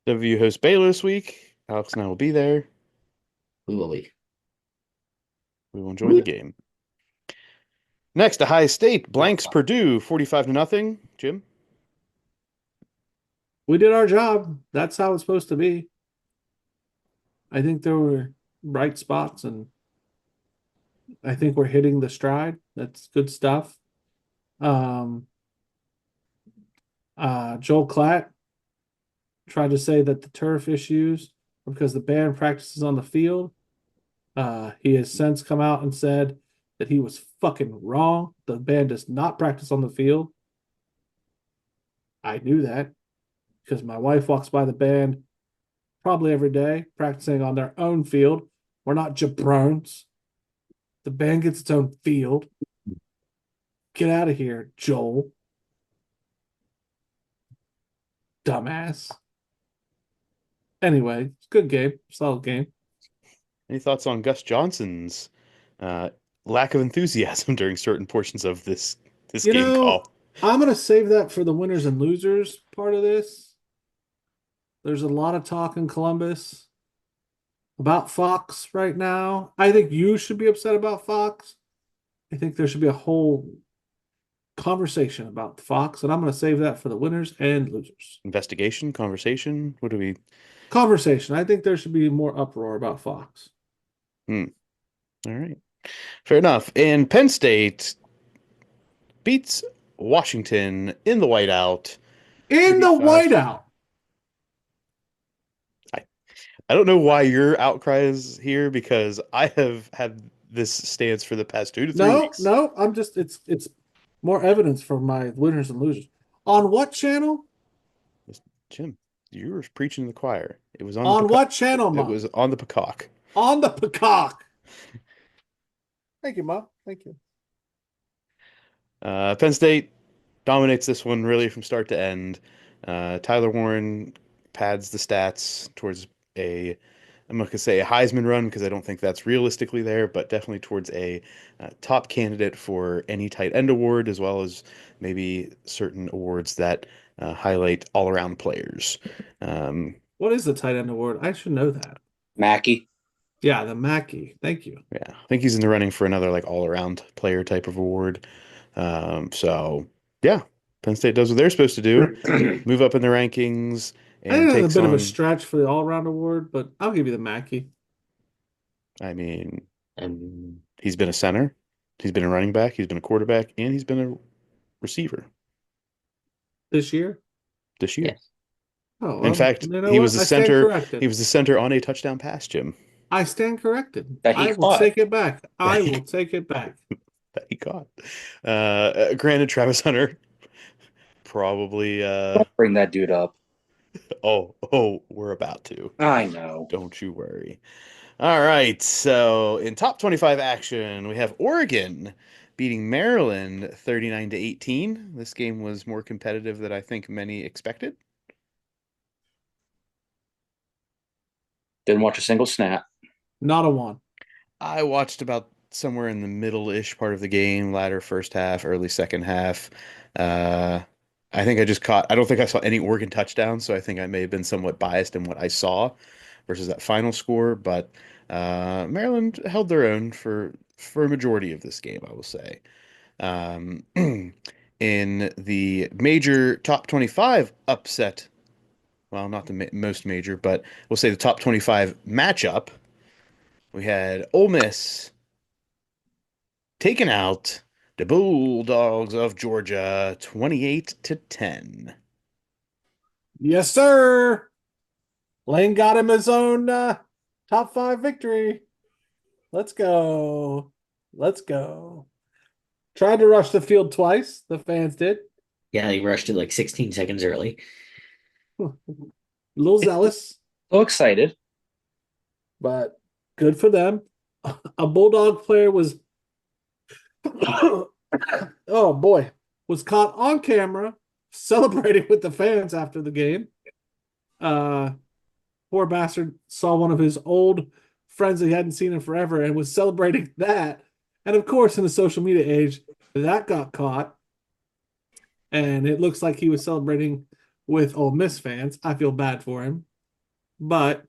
WVU hosts Baylor this week. Alex and I will be there. We will be. We will enjoy the game. Next, Ohio State blanks Purdue 45 to nothing. Jim? We did our job. That's how it's supposed to be. I think there were bright spots, and I think we're hitting the stride. That's good stuff. Um, Joel Klatt tried to say that the turf issues are because the band practices on the field. He has since come out and said that he was fucking wrong. The band does not practice on the field. I knew that because my wife walks by the band probably every day practicing on their own field. We're not jabrones. The band gets its own field. Get out of here, Joel. Dumbass. Anyway, it's a good game. Solid game. Any thoughts on Gus Johnson's uh, lack of enthusiasm during certain portions of this You game know, call? I'm going to save that for the winners and losers part of this. There's a lot of talk in Columbus about Fox right now. I think you should be upset about Fox. I think there should be a whole conversation about Fox, and I'm going to save that for the winners and losers. Investigation, conversation? What do we? Conversation. I think there should be more uproar about Fox. All right. Fair enough. And Penn State beats Washington in the whiteout. In the 35. whiteout. I don't know why your outcry is here because I have had this stance for the past 2 to 3 No, weeks. no, I'm just it's more evidence for my winners and losers. On what channel? Jim, you were preaching to the choir. It was on the On Peacock. what channel, It Mom? was on the Peacock. On the Peacock. Thank you, Mom. Thank you. Penn State dominates this one really from start to end. Tyler Warren pads the stats towards I'm not going to say a Heisman run because I don't think that's realistically there, but definitely towards a top candidate for any tight end award, as well as maybe certain awards that highlight all around players. What is the tight end award? I should know that. Mackey. Yeah, the Mackey. Thank you. Yeah, I think he's in the running for another like all around player type of award. So yeah, Penn State does what they're supposed to do, move up in the rankings, I and think that's a takes bit of a on. stretch for the all-around award, but I'll give you the Mackey. I mean, And he's been a center, he's been a running back, he's been a quarterback, and he's been a receiver This year. this year. yes. Oh, In well, fact, you know he what? was the I stand center. corrected. He was the center on a touchdown pass, Jim, I stand corrected. That he I will caught. take it back. I he- will take it back. that he caught. Granted, Travis Hunter probably. Bring that dude up. Oh, we're about to. I know. Don't you worry. All right. So in top 25 action, we have Oregon beating Maryland 39 to 18. This game was more competitive than I think many expected. Didn't watch a single snap. Not a one. I watched about somewhere in the middle-ish part of the game, latter first half, early second half. Uh, I think I just caught. I don't think I saw any Oregon touchdowns, so I think I may have been somewhat biased in what I saw versus that final score. But Maryland held their own for a majority of this game, I will say. Um, in the major top 25 upset, well, not the most major, but we'll say the top 25 matchup, we had Ole Miss taking out the Bulldogs of Georgia 28-10. Yes, sir. Lane got him his own top 5 victory. Let's go. Let's go. Tried to rush the field twice. The fans did. Yeah, he rushed it like 16 seconds early. A little zealous, So excited. but good for them. A Bulldog player was, oh boy, was caught on camera celebrating with the fans after the game. Poor bastard saw one of his old friends that he hadn't seen in forever and was celebrating that. And of course, in the social media age, that got caught. And it looks like he was celebrating with Ole Miss fans. I feel bad for him. But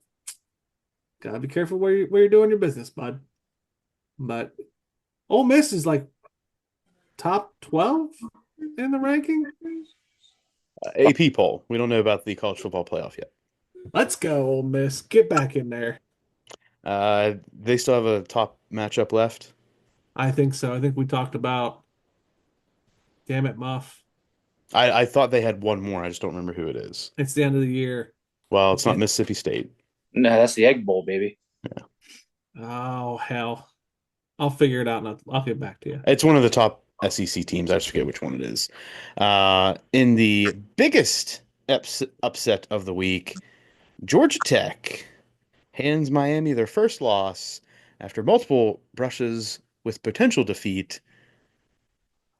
gotta be careful where you're doing your business, bud. But Ole Miss is like top 12 in the ranking. AP poll. We don't know about the college football playoff yet. Let's go, Ole Miss. Get back in there. They still have a top matchup left. I think so. I think we talked about, damn it, Muff. I thought they had one more. I just don't remember who it is. It's the end of the year. Well, it's not Okay. Mississippi State. No, that's the Egg Bowl, baby. Oh, hell. I'll figure it out and I'll get back to you. It's one of the top SEC teams. I just forget which one it is. In the biggest upset of the week, Georgia Tech hands Miami their first loss after multiple brushes with potential defeat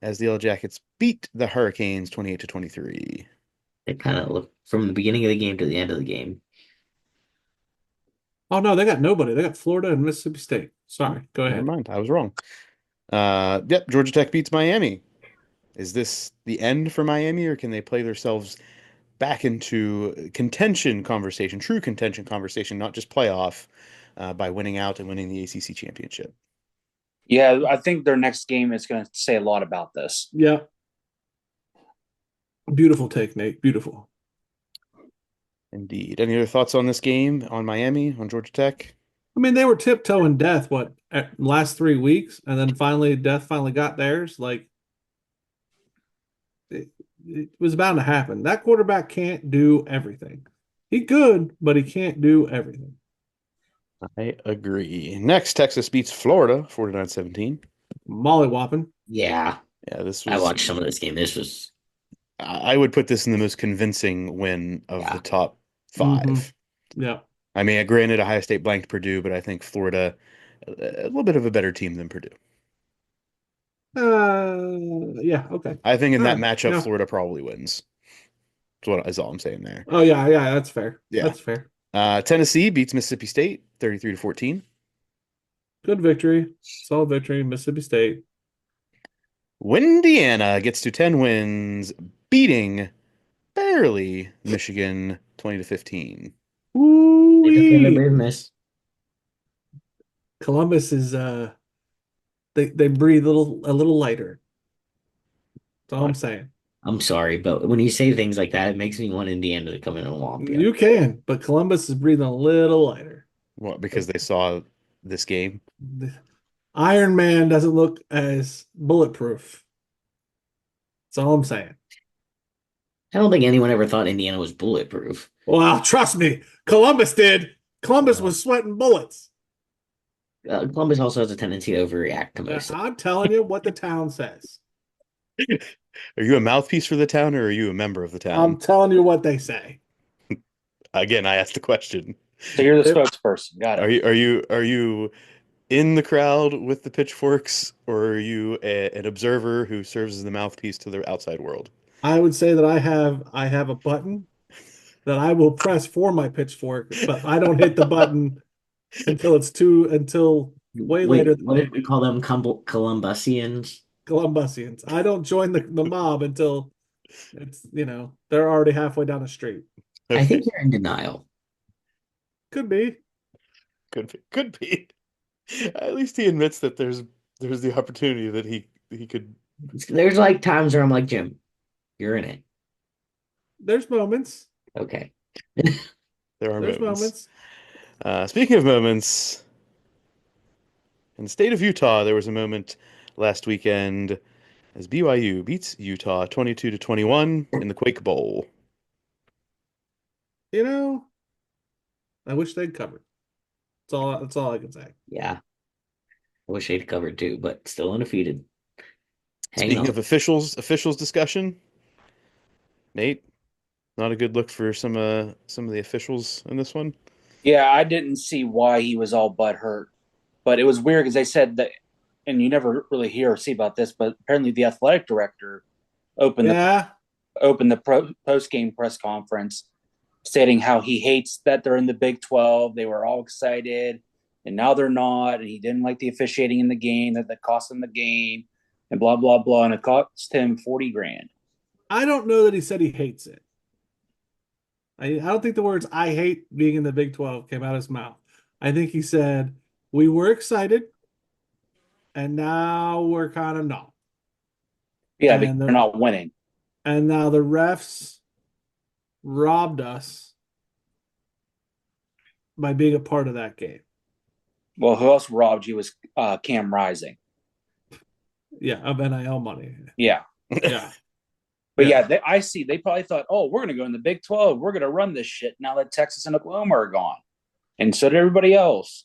as the Yellow Jackets beat the Hurricanes 28-23. It kind of looked from the beginning of the game to the end of the game. Oh, no, they got nobody. They got Florida and Mississippi State. Sorry. Go Never ahead. mind, I was wrong. Yep, Georgia Tech beats Miami. Is this the end for Miami, or can they play themselves back into contention conversation, true contention conversation, not just playoff, by winning out and winning the ACC championship? Yeah, I think their next game is going to say a lot about this. Yeah. Beautiful take, Nate. Beautiful. Indeed. Any other thoughts on this game, on Miami, on Georgia Tech? I mean, they were tiptoeing death, last 3 weeks, and then death finally got theirs. Like, it was bound to happen. That quarterback can't do everything. He could, but he can't do everything. I agree. Next, Texas beats Florida 49-17. Molly whopping. Yeah, Yeah, this I was. watched some of this game. This was, I would put this in the most convincing win of Yeah. the top 5. Yeah. I mean, granted, Ohio State blanked Purdue, but I think Florida a little bit of a better team than Purdue. Yeah, okay. I think in that Yeah, matchup, yeah. Florida probably wins. Is all I'm saying there. Oh, yeah, that's fair. Yeah. That's fair. Tennessee beats Mississippi State 33-14. Good victory. Solid victory. Mississippi State. Indiana gets to 10 wins, beating barely Michigan 20-15. they took care of Ooh-wee. business. Columbus is they breathe a little lighter. That's all I'm saying. I'm sorry, but when you say things like that, it makes me want Indiana to come in and whomp you. You can, but Columbus is breathing a little lighter. Well, because they saw this game. The Iron Man doesn't look as bulletproof. That's all I'm saying. I don't think anyone ever thought Indiana was bulletproof. Well, trust me, Columbus did. Columbus was sweating bullets. Columbus also has a tendency to overreact to most. I'm telling you what the town says. Are you a mouthpiece for the town, or are you a member of the I'm town? telling you what they say. Again, I asked the question. So you're the spokesperson. Got it. Are you in the crowd with the pitchforks, or are you an observer who serves as the mouthpiece to the outside world? I would say that I have a button that I will press for my pitchfork, but I don't hit the button until way Wait, later. what did we call them? Columbusians? Columbusians. I don't join the mob until It's they're already halfway down the street. I Okay. think you're in denial. Could be. Could be. Could be. At least he admits that there's the opportunity that he could. There's like times where I'm like, Jim, you're in it. There's moments. Okay. There are There's moments. moments. Speaking of moments, in the state of Utah, there was a moment last weekend as BYU beats Utah 22-21 in the Quake Bowl. You know, I wish they'd covered. That's all I can say. Yeah. I wish they'd covered too, but still undefeated. Hanging Speaking on. of officials discussion, Nate, not a good look for some of the officials in this one. Yeah, I didn't see why he was all butthurt, but it was weird because they said that, and you never really hear or see about this, but apparently the athletic director opened the Yeah, post game press conference stating how he hates that they're in the Big 12. They were all excited, and now they're not, and he didn't like the officiating in the game that cost him the game, and blah blah blah, and it cost him 40 grand. I don't know that he said he hates it. I don't think the words "I hate being in the Big 12" came out of his mouth. I think he said we were excited, and now we're kind of not. Yeah, because And they're not winning. and now the refs robbed us by being a part of that game. Well, who else robbed you was Cam Rising. Yeah, of NIL money. Yeah. Yeah. But Yeah. I see. They probably thought, oh, we're going to go in the Big 12. We're going to run this shit now that Texas and Oklahoma are gone. And so did everybody else.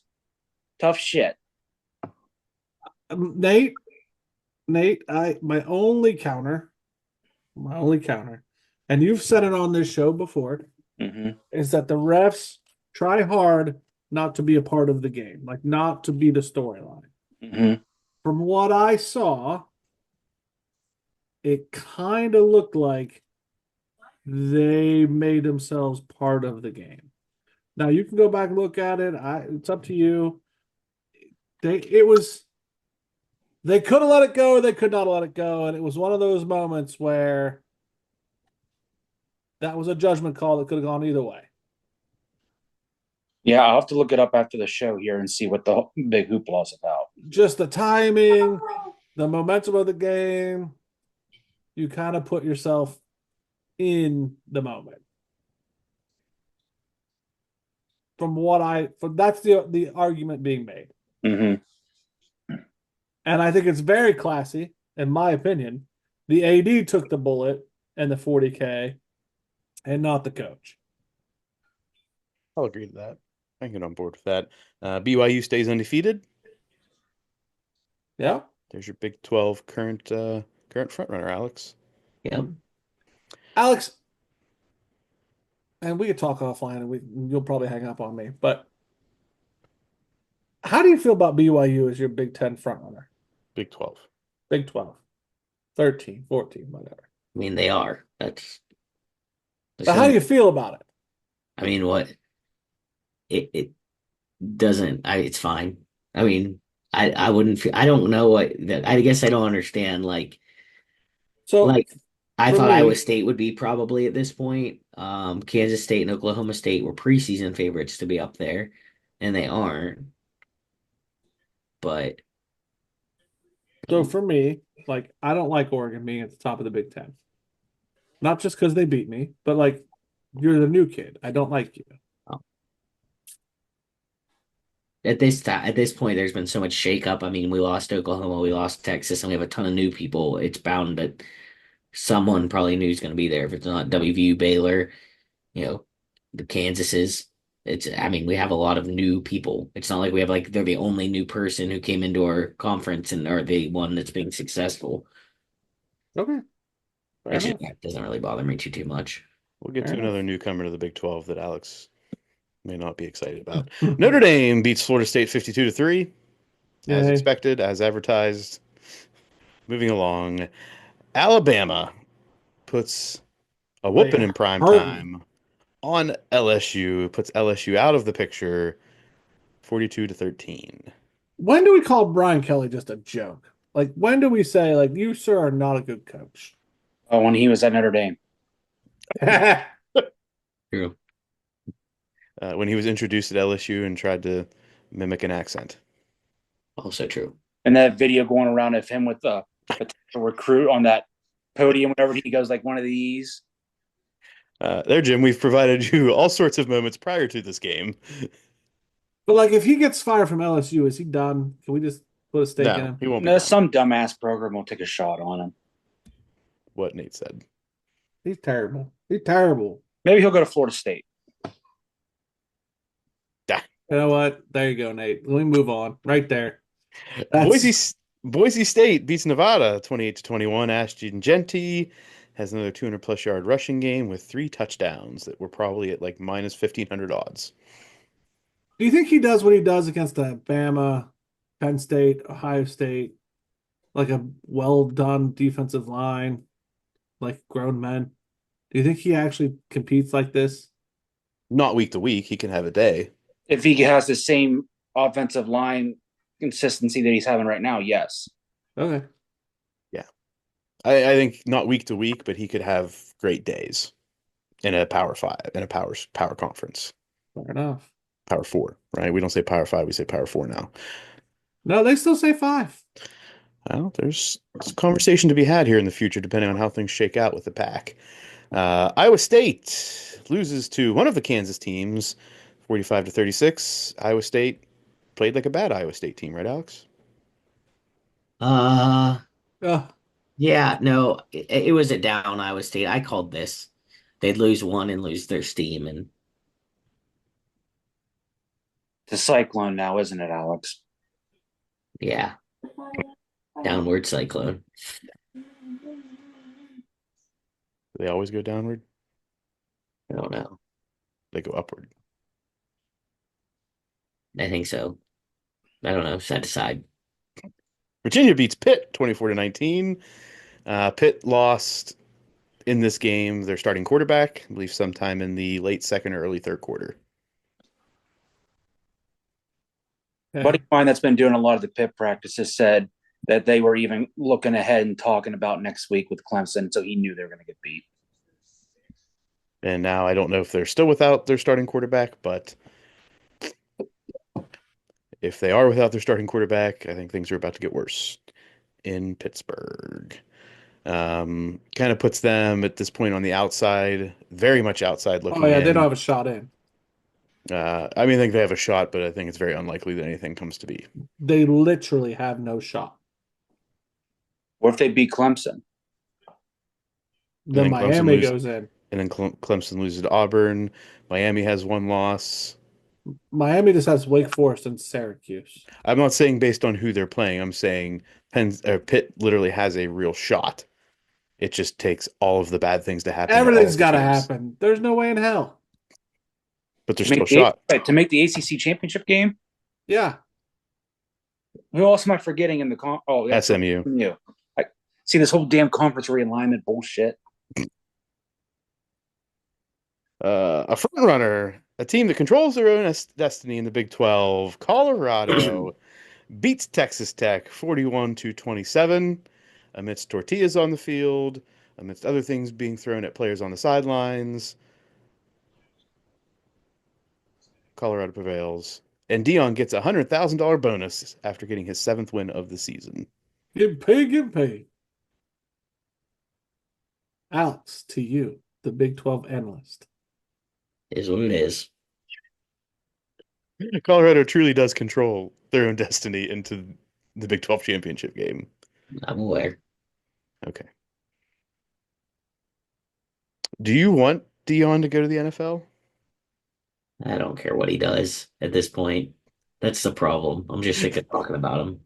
Tough shit. Nate, my only counter, and you've said it on this show before, is that the refs try hard not to be a part of the game, like not to be the storyline. From what I saw, it kind of looked like they made themselves part of the game. Now you can go back and look at it. It's up to you. They could have let it go or they could not let it go, and it was one of those moments where that was a judgment call that could have gone either way. Yeah, I'll have to look it up after the show here and see what the big hoopla is about. Just the timing, the momentum of the game, you kind of put yourself in the moment. That's the argument being made. And I think it's very classy, in my opinion. The AD took the bullet and the 40K and not the coach. I'll agree to that. I can get on board with that. BYU stays undefeated. Yeah. There's your Big 12 current front runner, Alex. Yep. Alex, and we could talk offline and you'll probably hang up on me, but how do you feel about BYU as your Big 10 front runner? Big 12. Big 12, 13, 14, whatever. I mean, they are. That's But how do you feel about it? I mean, what? It doesn't. It's fine. I mean, I wouldn't feel. I don't know what that. I guess I don't understand. So I for thought me, Iowa State would be probably at this point. Kansas State and Oklahoma State were preseason favorites to be up there, and they aren't. But so for me, I don't like Oregon being at the top of the Big Ten. Not just because they beat me, but you're the new kid. I don't like you. at this point, there's been so much shakeup. I mean, we lost Oklahoma, we lost Texas, and we have a ton of new people. It's bound that someone probably new is going to be there. If it's not WVU, Baylor, the Kansases. I mean, we have a lot of new people. It's not like we have they're the only new person who came into our conference and are the one that's being successful. Okay. That doesn't really bother me too much. We'll get to another newcomer to the Big 12 that Alex may not be excited about. Notre Dame beats Florida State 52-3, as expected, as advertised. Moving along, Alabama puts a whooping in prime time on LSU, puts LSU out of the picture, 42-13. When do we call Brian Kelly just a joke? When do we say, you, sir, are not a good coach? when he was at Notre Dame. True. When he was introduced at LSU and tried to mimic an accent. Also true. And that video going around of him with a potential recruit on that podium whenever he goes like one of these. There, Jim, we've provided you all sorts of moments prior to this game. But like, if he gets fired from LSU, is he done? Can we just put a stake in No, him? he won't be No, done. some dumbass program will take a shot on him. What Nate said. He's terrible. He's terrible. Maybe he'll go to Florida State. You know what? There you go, Nate. Let me move on. Right there. Boise State beats Nevada 28-21. Ashton Genty has another 200 plus yard rushing game with 3 touchdowns that were probably at like minus 1,500 odds. Do you think he does what he does against Bama, Penn State, Ohio State, like a well done defensive line, like grown men? Do you think he actually competes like this? Not week to week. He can have a day. If he has the same offensive line consistency that he's having right now, yes. Okay. Yeah. I think not week to week, but he could have great days in a power 5, in a power conference. Fair enough. Power 4, right? We don't say power 5, we say power 4 now. No, they still say 5. Well, there's a conversation to be had here in the future, depending on how things shake out with the pack. Iowa State loses to one of the Kansas teams, 45-36. Iowa State played like a bad Iowa State team, right, Alex? Uh, Oh, yeah, no, it was a down Iowa State. I called this. They'd lose one and lose their steam, and It's a cyclone now, isn't it, Alex? yeah, downward cyclone. They always go downward. I don't know. They go upward. I think so. I don't know. Side to side. Virginia beats Pitt 24-19. Pitt lost in this game their starting quarterback, I believe sometime in the late second or early third quarter. Buddy of mine that's been doing a lot of the pit practices said that they were even looking ahead and talking about next week with Clemson, so he knew they were going to get beat. And now I don't know if they're still without their starting quarterback, but if they are without their starting quarterback, I think things are about to get worse in Pittsburgh. Kind of puts them at this point on the outside, very much outside looking oh yeah, they don't in. have a shot in. I mean, I think they have a shot, but I think it's very unlikely that anything comes to be. They literally have no shot. What if they beat Clemson? Then then Miami goes in. And then Clemson loses to Auburn. Miami has one loss. Miami just has Wake Forest and Syracuse. I'm not saying based on who they're playing. I'm saying Pitt literally has a real shot. It just takes all of the bad things to happen. Everything's got to happen. There's no way in hell. But there's still a shot. To make the ACC championship game? Yeah. Who else am I forgetting in the yeah, SMU. I see this whole damn conference realignment bullshit. A front runner, a team that controls their own destiny in the Big 12, Colorado beats Texas Tech 41-27 amidst tortillas on the field, amidst other things being thrown at players on the sidelines. Colorado prevails, and Dion gets a $100,000 bonus after getting his 7th win of the season. Get paid, get paid. Alex, to you, the Big 12 analyst. Is what it is. Colorado truly does control their own destiny into the Big 12 championship game. I'm aware. Okay. Do you want Dion to go to the NFL? I don't care what he does at this point. That's the problem. I'm just sick of talking about him.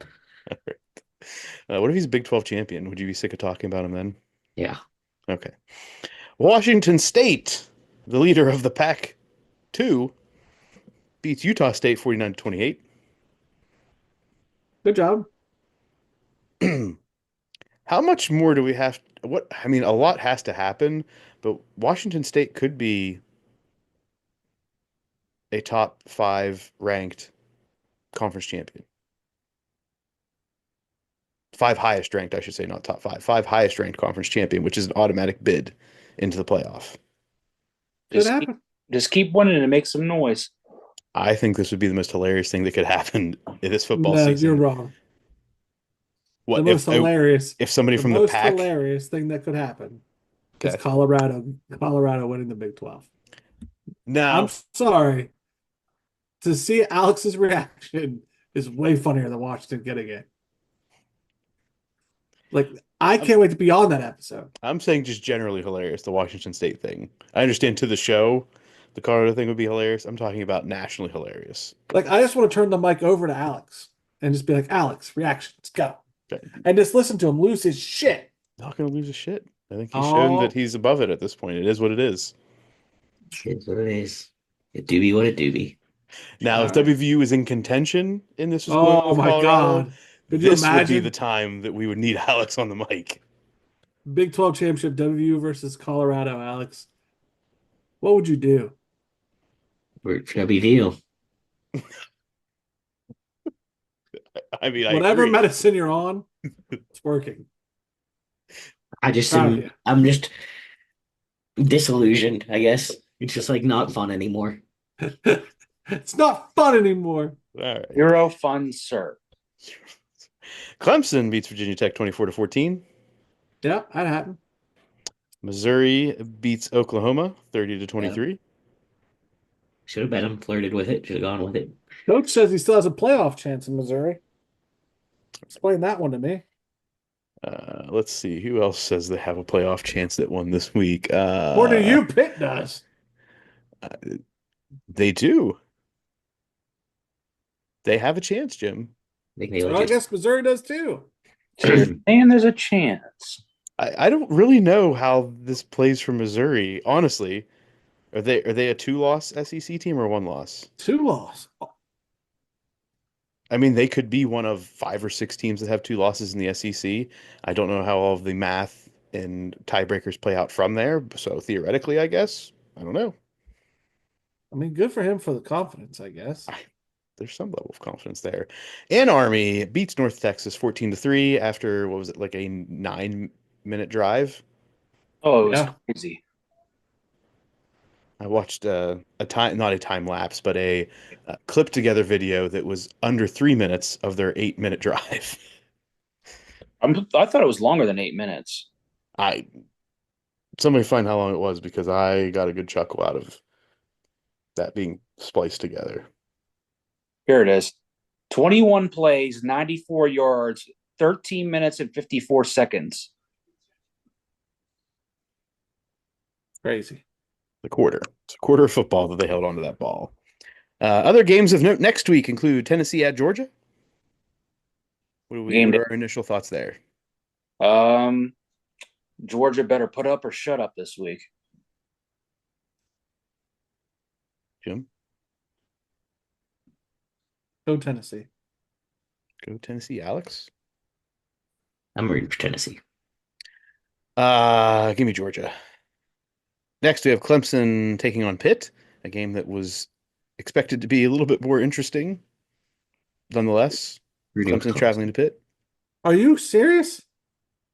What if he's a Big 12 champion? Would you be sick of talking about him then? Yeah. Okay. Washington State, the leader of the Pac-2, beats Utah State 49-28. Good job. How much more do we have? I mean, a lot has to happen, but Washington State could be a top 5 ranked conference champion. five highest ranked, I should say, not top five highest ranked conference champion, which is an automatic bid into the playoff. Could Just keep, happen. just keep winning and make some noise. I think this would be the most hilarious thing that could happen in this football No, you're season. wrong. The What most hilarious, if somebody the from the most pack? hilarious thing that could happen is Okay. Colorado winning the Big 12. I'm Now, sorry. To see Alex's reaction is way funnier than Washington getting it. Like, I I'm, can't wait to be on that episode. I'm saying just generally hilarious, the Washington State thing. I understand to the show, the Colorado thing would be hilarious. I'm talking about nationally hilarious. Like, I just want to turn the mic over to Alex and just be like, Alex, reactions, go. Okay. And just listen to him lose his shit. Not going to lose a shit. I think he's shown that Oh, he's above it at this point. It is what it is. It's what it is. It do be what it do be. Now, all if right. WVU is in contention and this was going on Oh with my Colorado, God. Could you this would be the imagine? time that we would need Alex on the mic. Big 12 championship, WVU versus Colorado, Alex. What would you do? Work for WVU. I mean, I Whatever agree. medicine you're on, it's working. I just Proud of am. you. I'm just disillusioned. I guess it's just like not fun anymore. It's not fun anymore. All right. Zero fun, sir. Clemson beats Virginia Tech 24-14. Yeah, that happened. Missouri beats Oklahoma 30 to Yeah. 23. Should have bet him. Flirted with it. Should have gone with it. Coach says he still has a playoff chance in Missouri. Explain that one to me. Let's see who else says they have a playoff chance that won this week. Or do you? Pitt does. They do. They have a chance, Jim. I think they So I legit. guess Missouri does too. And there's a chance. I don't really know how this plays for Missouri. Honestly, are they a two-loss SEC team or one loss? 2 loss. I mean, they could be one of 5 or 6 teams that have 2 losses in the SEC. I don't know how all of the math and tiebreakers play out from there. So theoretically, I guess. I don't know. I mean, good for him for the confidence, I guess. There's some level of confidence there. And Army beats North Texas 14-3 after, what was it, like a 9-minute drive? Oh, it was Yeah. crazy. I watched not a time lapse, but a clipped together video that was under 3 minutes of their 8-minute drive. I thought it was longer than 8 minutes. Somebody find how long it was because I got a good chuckle out of that being spliced together. Here it is. 21 plays, 94 yards, 13 minutes and 54 seconds. Crazy. The quarter. It's a quarter of football that they held onto that ball. Other games of note next week include Tennessee at Georgia. What are our initial thoughts there? Georgia better put up or shut up this week. Jim? Go Tennessee. Go Tennessee, Alex? I'm rooting for Tennessee. Give me Georgia. Next, we have Clemson taking on Pitt, a game that was expected to be a little bit more interesting. Nonetheless, Rooting for Clemson traveling to Pitt. Are you serious?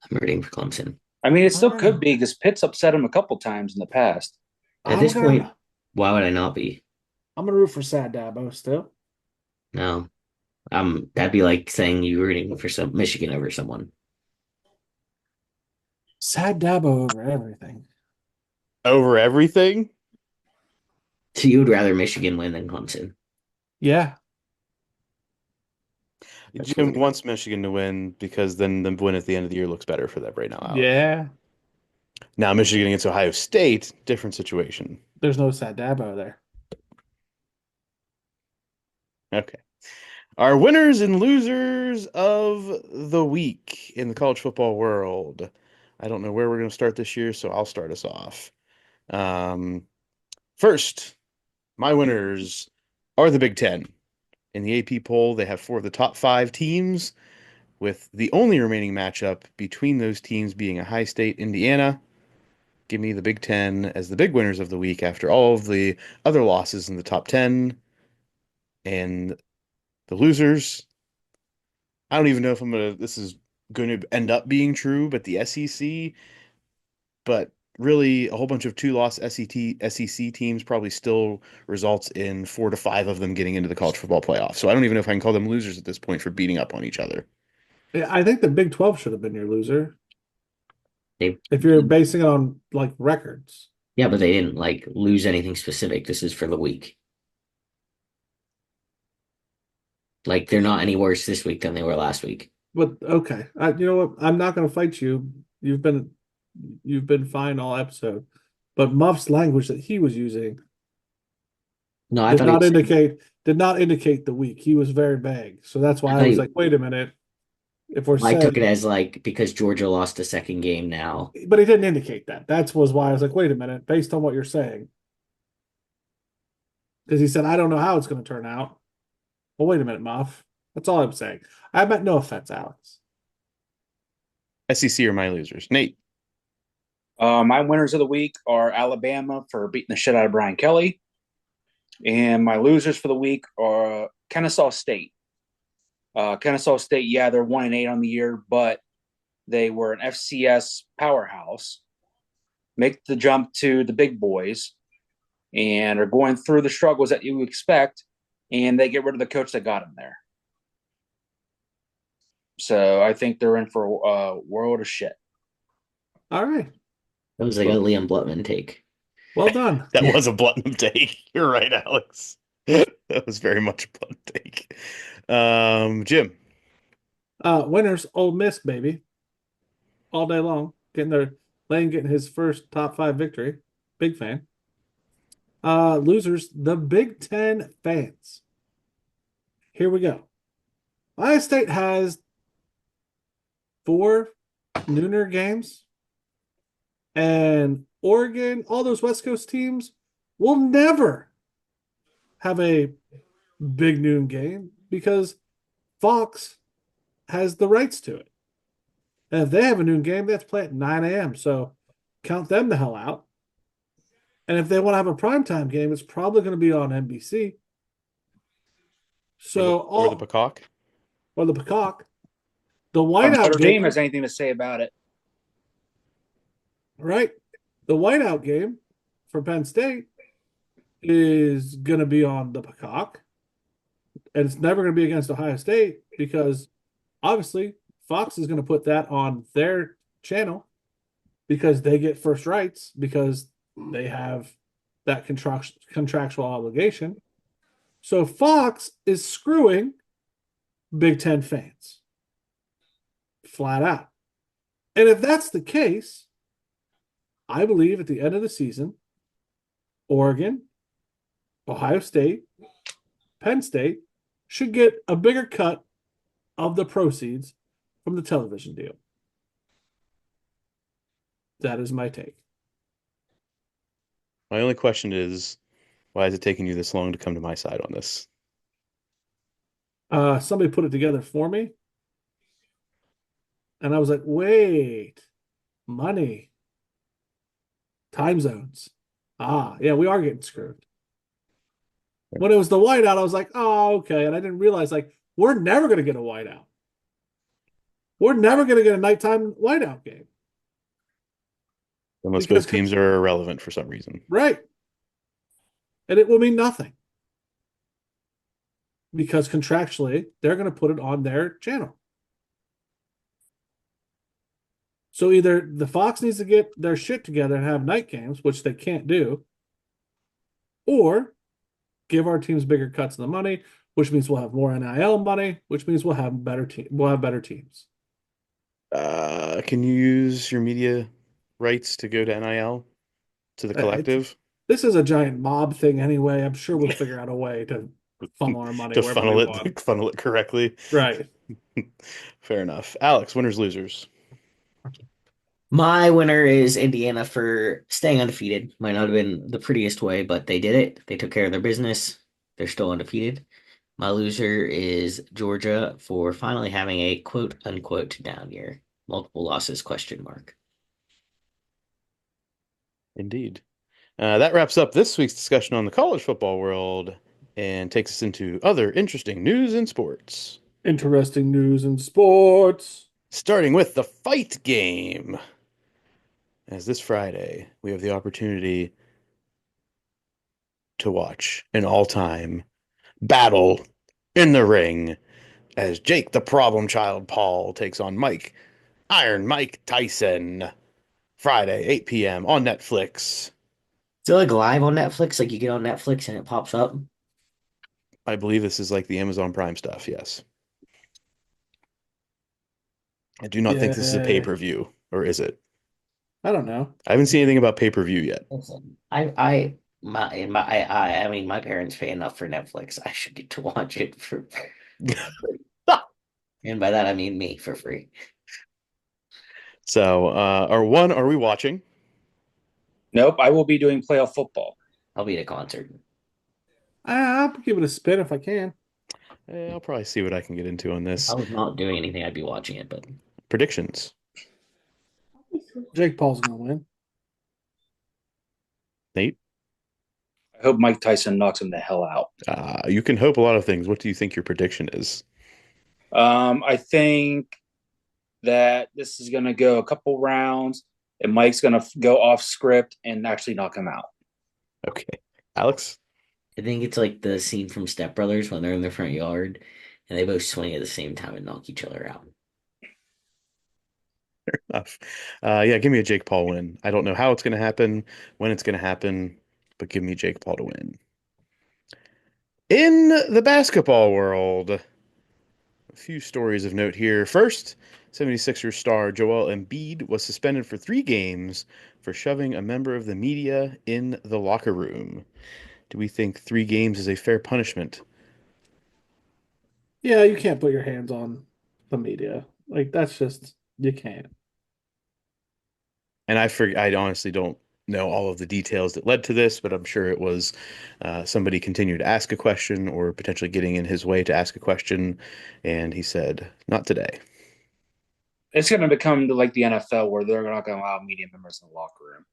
I'm rooting for Clemson. I mean, it still Oh. could be because Pitt's upset him a couple times in the past. At this point, why would I not be? I'm gonna root for Sad Dabo still. No. That'd be like saying you rooting for some Michigan over someone. Sad Dabo over everything. Over everything? So you would rather Michigan win than Clemson? Yeah. Jim wants Michigan to win because then the win at the end of the year looks better for them right now. Alex. Yeah. Now Michigan against Ohio State, different situation. There's no Sad Dabo there. Okay. Our winners and losers of the week in the college football world. I don't know where we're going to start this year, so I'll start us off. First, my winners are the Big Ten. In the AP poll, they have 4 of the top 5 teams, with the only remaining matchup between those teams being Ohio State, Indiana. Give me the Big Ten as the big winners of the week after all of the other losses in the top 10. And the losers, I don't even know if I'm going to, this is going to end up being true, but the SEC, but really a whole bunch of two-loss SEC teams probably still results in 4 to 5 of them getting into the college football playoff. So I don't even know if I can call them losers at this point for beating up on each other. Yeah, I think the Big 12 should have been your loser They, if you're basing it on like records. yeah, but they didn't like lose anything specific. This is for the week. Like they're not any worse this week than they were last week. But okay, you know what? I'm not going to fight you. You've been fine all episode. But Muff's language that he was using No, I did thought he not was indicate the week. He was very vague. So that's I why I thought was he like, wait a minute. If we're I took it saying, as like because Georgia lost a second game now. but he didn't indicate that. That was why I was like, wait a minute, based on what you're saying. Because he said, I don't know how it's going to turn out. Well, wait a minute, Muff. That's all I'm saying. I meant no offense, Alex. SEC are my losers. Nate. My winners of the week are Alabama for beating the shit out of Brian Kelly. And my losers for the week are Kennesaw State. Kennesaw State, yeah, they're 1-8 on the year, but they were an FCS powerhouse. Make the jump to the big boys and are going through the struggles that you expect, and they get rid of the coach that got them there. So I think they're in for a world of shit. All right. That was like a Liam Blutman take. Well done. That was a Blutnam take. You're right, Alex. That was very much a Blutnam take. Jim. Winners, Ole Miss, baby. All day long. Getting his first top 5 victory. Big fan. Losers, the Big Ten fans. Here we go. Ohio State has 4 nooner games, and Oregon, all those West Coast teams will never have a big noon game because Fox has the rights to it. And if they have a noon game, they have to play at 9 a.m. So count them the hell out. And if they want to have a primetime game, it's probably going to be on NBC. So or the Peacock. Or the Peacock. The Notre whiteout Dame game has anything to say about it. right? The whiteout game for Penn State is going to be on the Peacock. And it's never going to be against Ohio State because obviously Fox is going to put that on their channel because they get first rights because they have that contractual obligation. So Fox is screwing Big Ten fans flat out. And if that's the case, I believe at the end of the season, Oregon, Ohio State, Penn State should get a bigger cut of the proceeds from the television deal. That is my take. My only question is, why is it taking you this long to come to my side on this? Somebody put it together for me. And I was like, wait, money, time zones. Yeah, we are getting screwed. When it was the whiteout, I was like, oh, okay. And I didn't realize, like, we're never going to get a whiteout. We're never going to get a nighttime whiteout game. Unless both teams are irrelevant for some reason. Right. And it will mean nothing. Because contractually, they're going to put it on their channel. So either the Fox needs to get their shit together and have night games, which they can't do, or give our teams bigger cuts of the money, which means we'll have more NIL money, which means we'll have better teams. Can you use your media rights to go to NIL to the collective? This is a giant mob thing anyway. I'm sure we'll figure out a way to funnel our money to wherever funnel we it want. funnel it correctly. Right. Fair enough. Alex, winners, losers. My winner is Indiana for staying undefeated. Might not have been the prettiest way, but they did it. They took care of their business. They're still undefeated. My loser is Georgia for finally having a quote unquote down year. Multiple losses, question mark. Indeed. That wraps up this week's discussion on the college football world and takes us into other interesting news in sports. Interesting news in sports. Starting with the fight game. As this Friday, we have the opportunity to watch an all-time battle in the ring as Jake the Problem Child Paul takes on Iron Mike Tyson. Friday, 8 p.m. on Netflix. Is it like live on Netflix? Like you get on Netflix and it pops up? I believe this is like the Amazon Prime stuff, yes. I do not think this is a Yeah, pay-per-view, or is it? I don't know. I haven't seen anything about pay-per-view yet. Listen, I mean, my parents pay enough for Netflix. I should get to watch it for, and by that I mean me for free. So, are we watching? Nope, I will be doing playoff football. I'll be at a concert. I'll give it a spin if I can. I'll probably see what I can get into on I this. was not doing anything, I'd be watching it, but Predictions. Jake Paul's gonna win. Nate? I hope Mike Tyson knocks him the hell out. You can hope a lot of things. What do you think your prediction is? I think that this is going to go a couple rounds, and Mike's going to go off script and actually knock him out. Okay. Alex? I think it's like the scene from Step Brothers when they're in their front yard and they both swing at the same time and knock each other out. Enough. Yeah, give me a Jake Paul win. I don't know how it's going to happen, when it's going to happen, but give me Jake Paul to win. In the basketball world, a few stories of note here. First, 76ers star Joel Embiid was suspended for 3 games for shoving a member of the media in the locker room. Do we think 3 games is a fair punishment? Yeah, you can't put your hands on the media. Like that's just you can't. And I honestly don't know all of the details that led to this, but I'm sure it was somebody continued to ask a question or potentially getting in his way to ask a question, and he said, "Not today." It's going to become like the NFL where they're not going to allow media members in the locker room.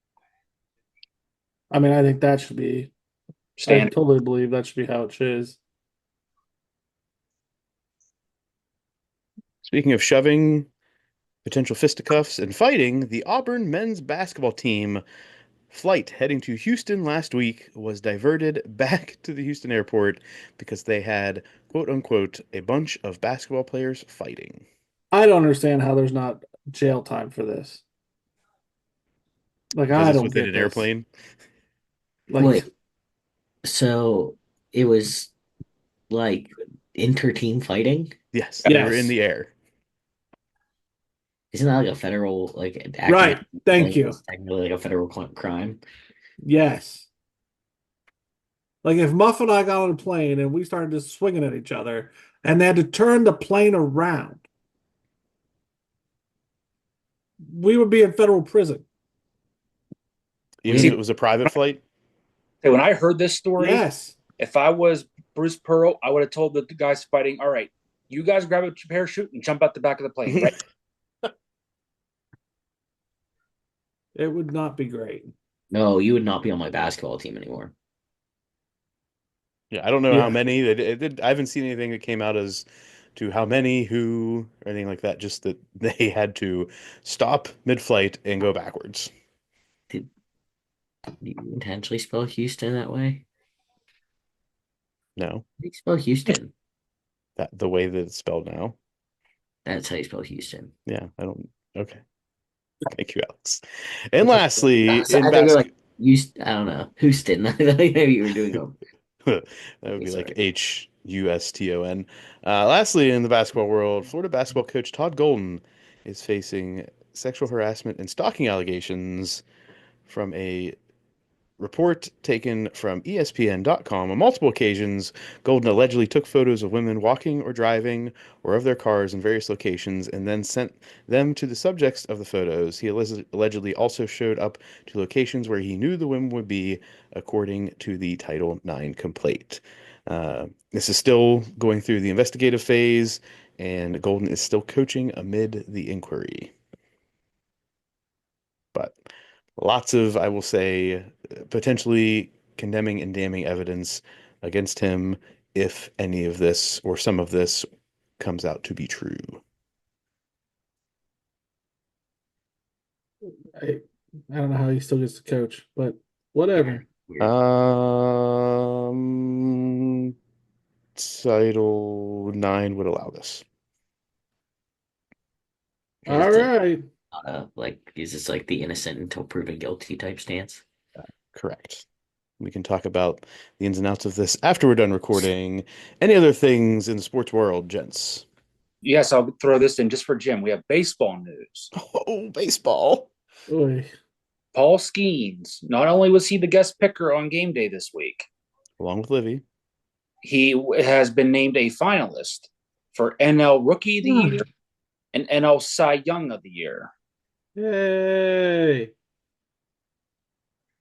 I mean, I think that should be. I Standard. totally believe that should be how it is. Speaking of shoving, potential fisticuffs, and fighting, the Auburn men's basketball team flight heading to Houston last week was diverted back to the Houston airport because they had, quote unquote, a bunch of basketball players fighting. I don't understand how there's not jail time for this. Like Because I it's don't within get an this. airplane. Like Wait, so it was like inter-team fighting? Yes, they were in yes, the air. Isn't that like a federal, like acting right. Thank like, you. it's technically like a federal crime? Yes. Like if Muff and I got on a plane and we started just swinging at each other and they had to turn the plane around, we would be in federal prison. Even if it was a private flight. Hey, when I heard this story, Yes. if I was Bruce Pearl, I would have told the guys fighting, all right, you guys grab a parachute and jump out the back of the plane. Right? It would not be great. No, you would not be on my basketball team anymore. Yeah, I don't know how Yeah. many. I haven't seen anything that came out as to how many, who, or anything like that. Just that they had to stop mid-flight and go backwards. Did you intentionally spell Houston that way? No, How do you spell Houston? that the way that it's spelled now. That's how you spell Houston. Yeah, I don't. Okay, thank you, Alex. And lastly, I in thought you were basket, like Houston. I don't know. Houston. I thought maybe you were doing them. that would Okay, be like sorry. Huston. Lastly, in the basketball world, Florida basketball coach Todd Golden is facing sexual harassment and stalking allegations from a report taken from ESPN.com. On multiple occasions, Golden allegedly took photos of women walking or driving or of their cars in various locations and then sent them to the subjects of the photos. He allegedly also showed up to locations where he knew the women would be, according to the Title IX complaint. This is still going through the investigative phase, and Golden is still coaching amid the inquiry. But lots of, I will say, potentially condemning and damning evidence against him if any of this or some of this comes out to be true. I, I don't know how he still gets to coach, but whatever. Weird. Um, Title 9 would allow this. All right. Like, is this like the innocent until proven guilty type stance? Correct. We can talk about the ins and outs of this after we're done recording. Any other things in the sports world, gents? Yes, I'll throw this in just for Jim. We have baseball news. Oh, baseball. Oy. Paul Skeens, not only was he the guest picker on game day this week, Along with Livy. he has been named a finalist for NL Rookie of the Year and NL Cy Young of the Year. Yay.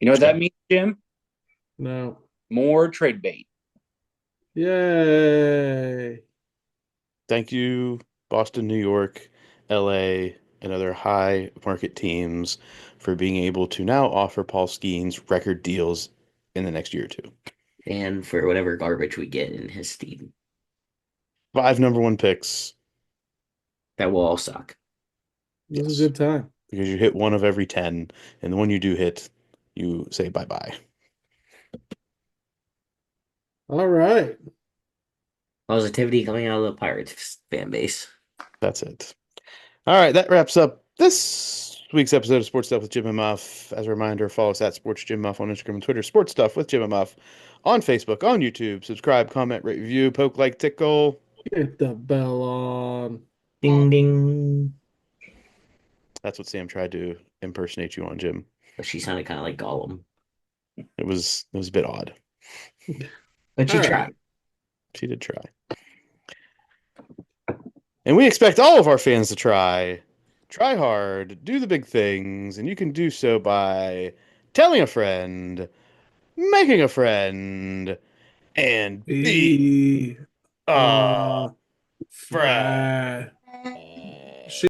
You know what that means, Jim? No. More trade bait. Yay. Thank you, Boston, New York, LA, and other high market teams for being able to now offer Paul Skeens record deals in the next year or two. And for whatever garbage we get in his steam, 5 number 1 picks that will all suck. This is Yes. a good time. because you hit one of every 10, and the one you do hit, you say bye-bye. All right. Positivity coming out of the Pirates fan base. That's it. All right, that wraps up this week's episode of Sports Stuff with Jim and Muff. As a reminder, follow us at Sports Jim Muff on Instagram and Twitter, Sports Stuff with Jim and Muff on Facebook, on YouTube. Subscribe, comment, rate, review, poke, like, tickle. Get the bell on. Ding ding. That's what Sam tried to impersonate you on, Jim. But she sounded kind of like Gollum. It was a bit odd. But she All right. tried. She did try. And we expect all of our fans to try hard, do the big things, and you can do so by telling a friend, making a friend, and be Be a friend. friend.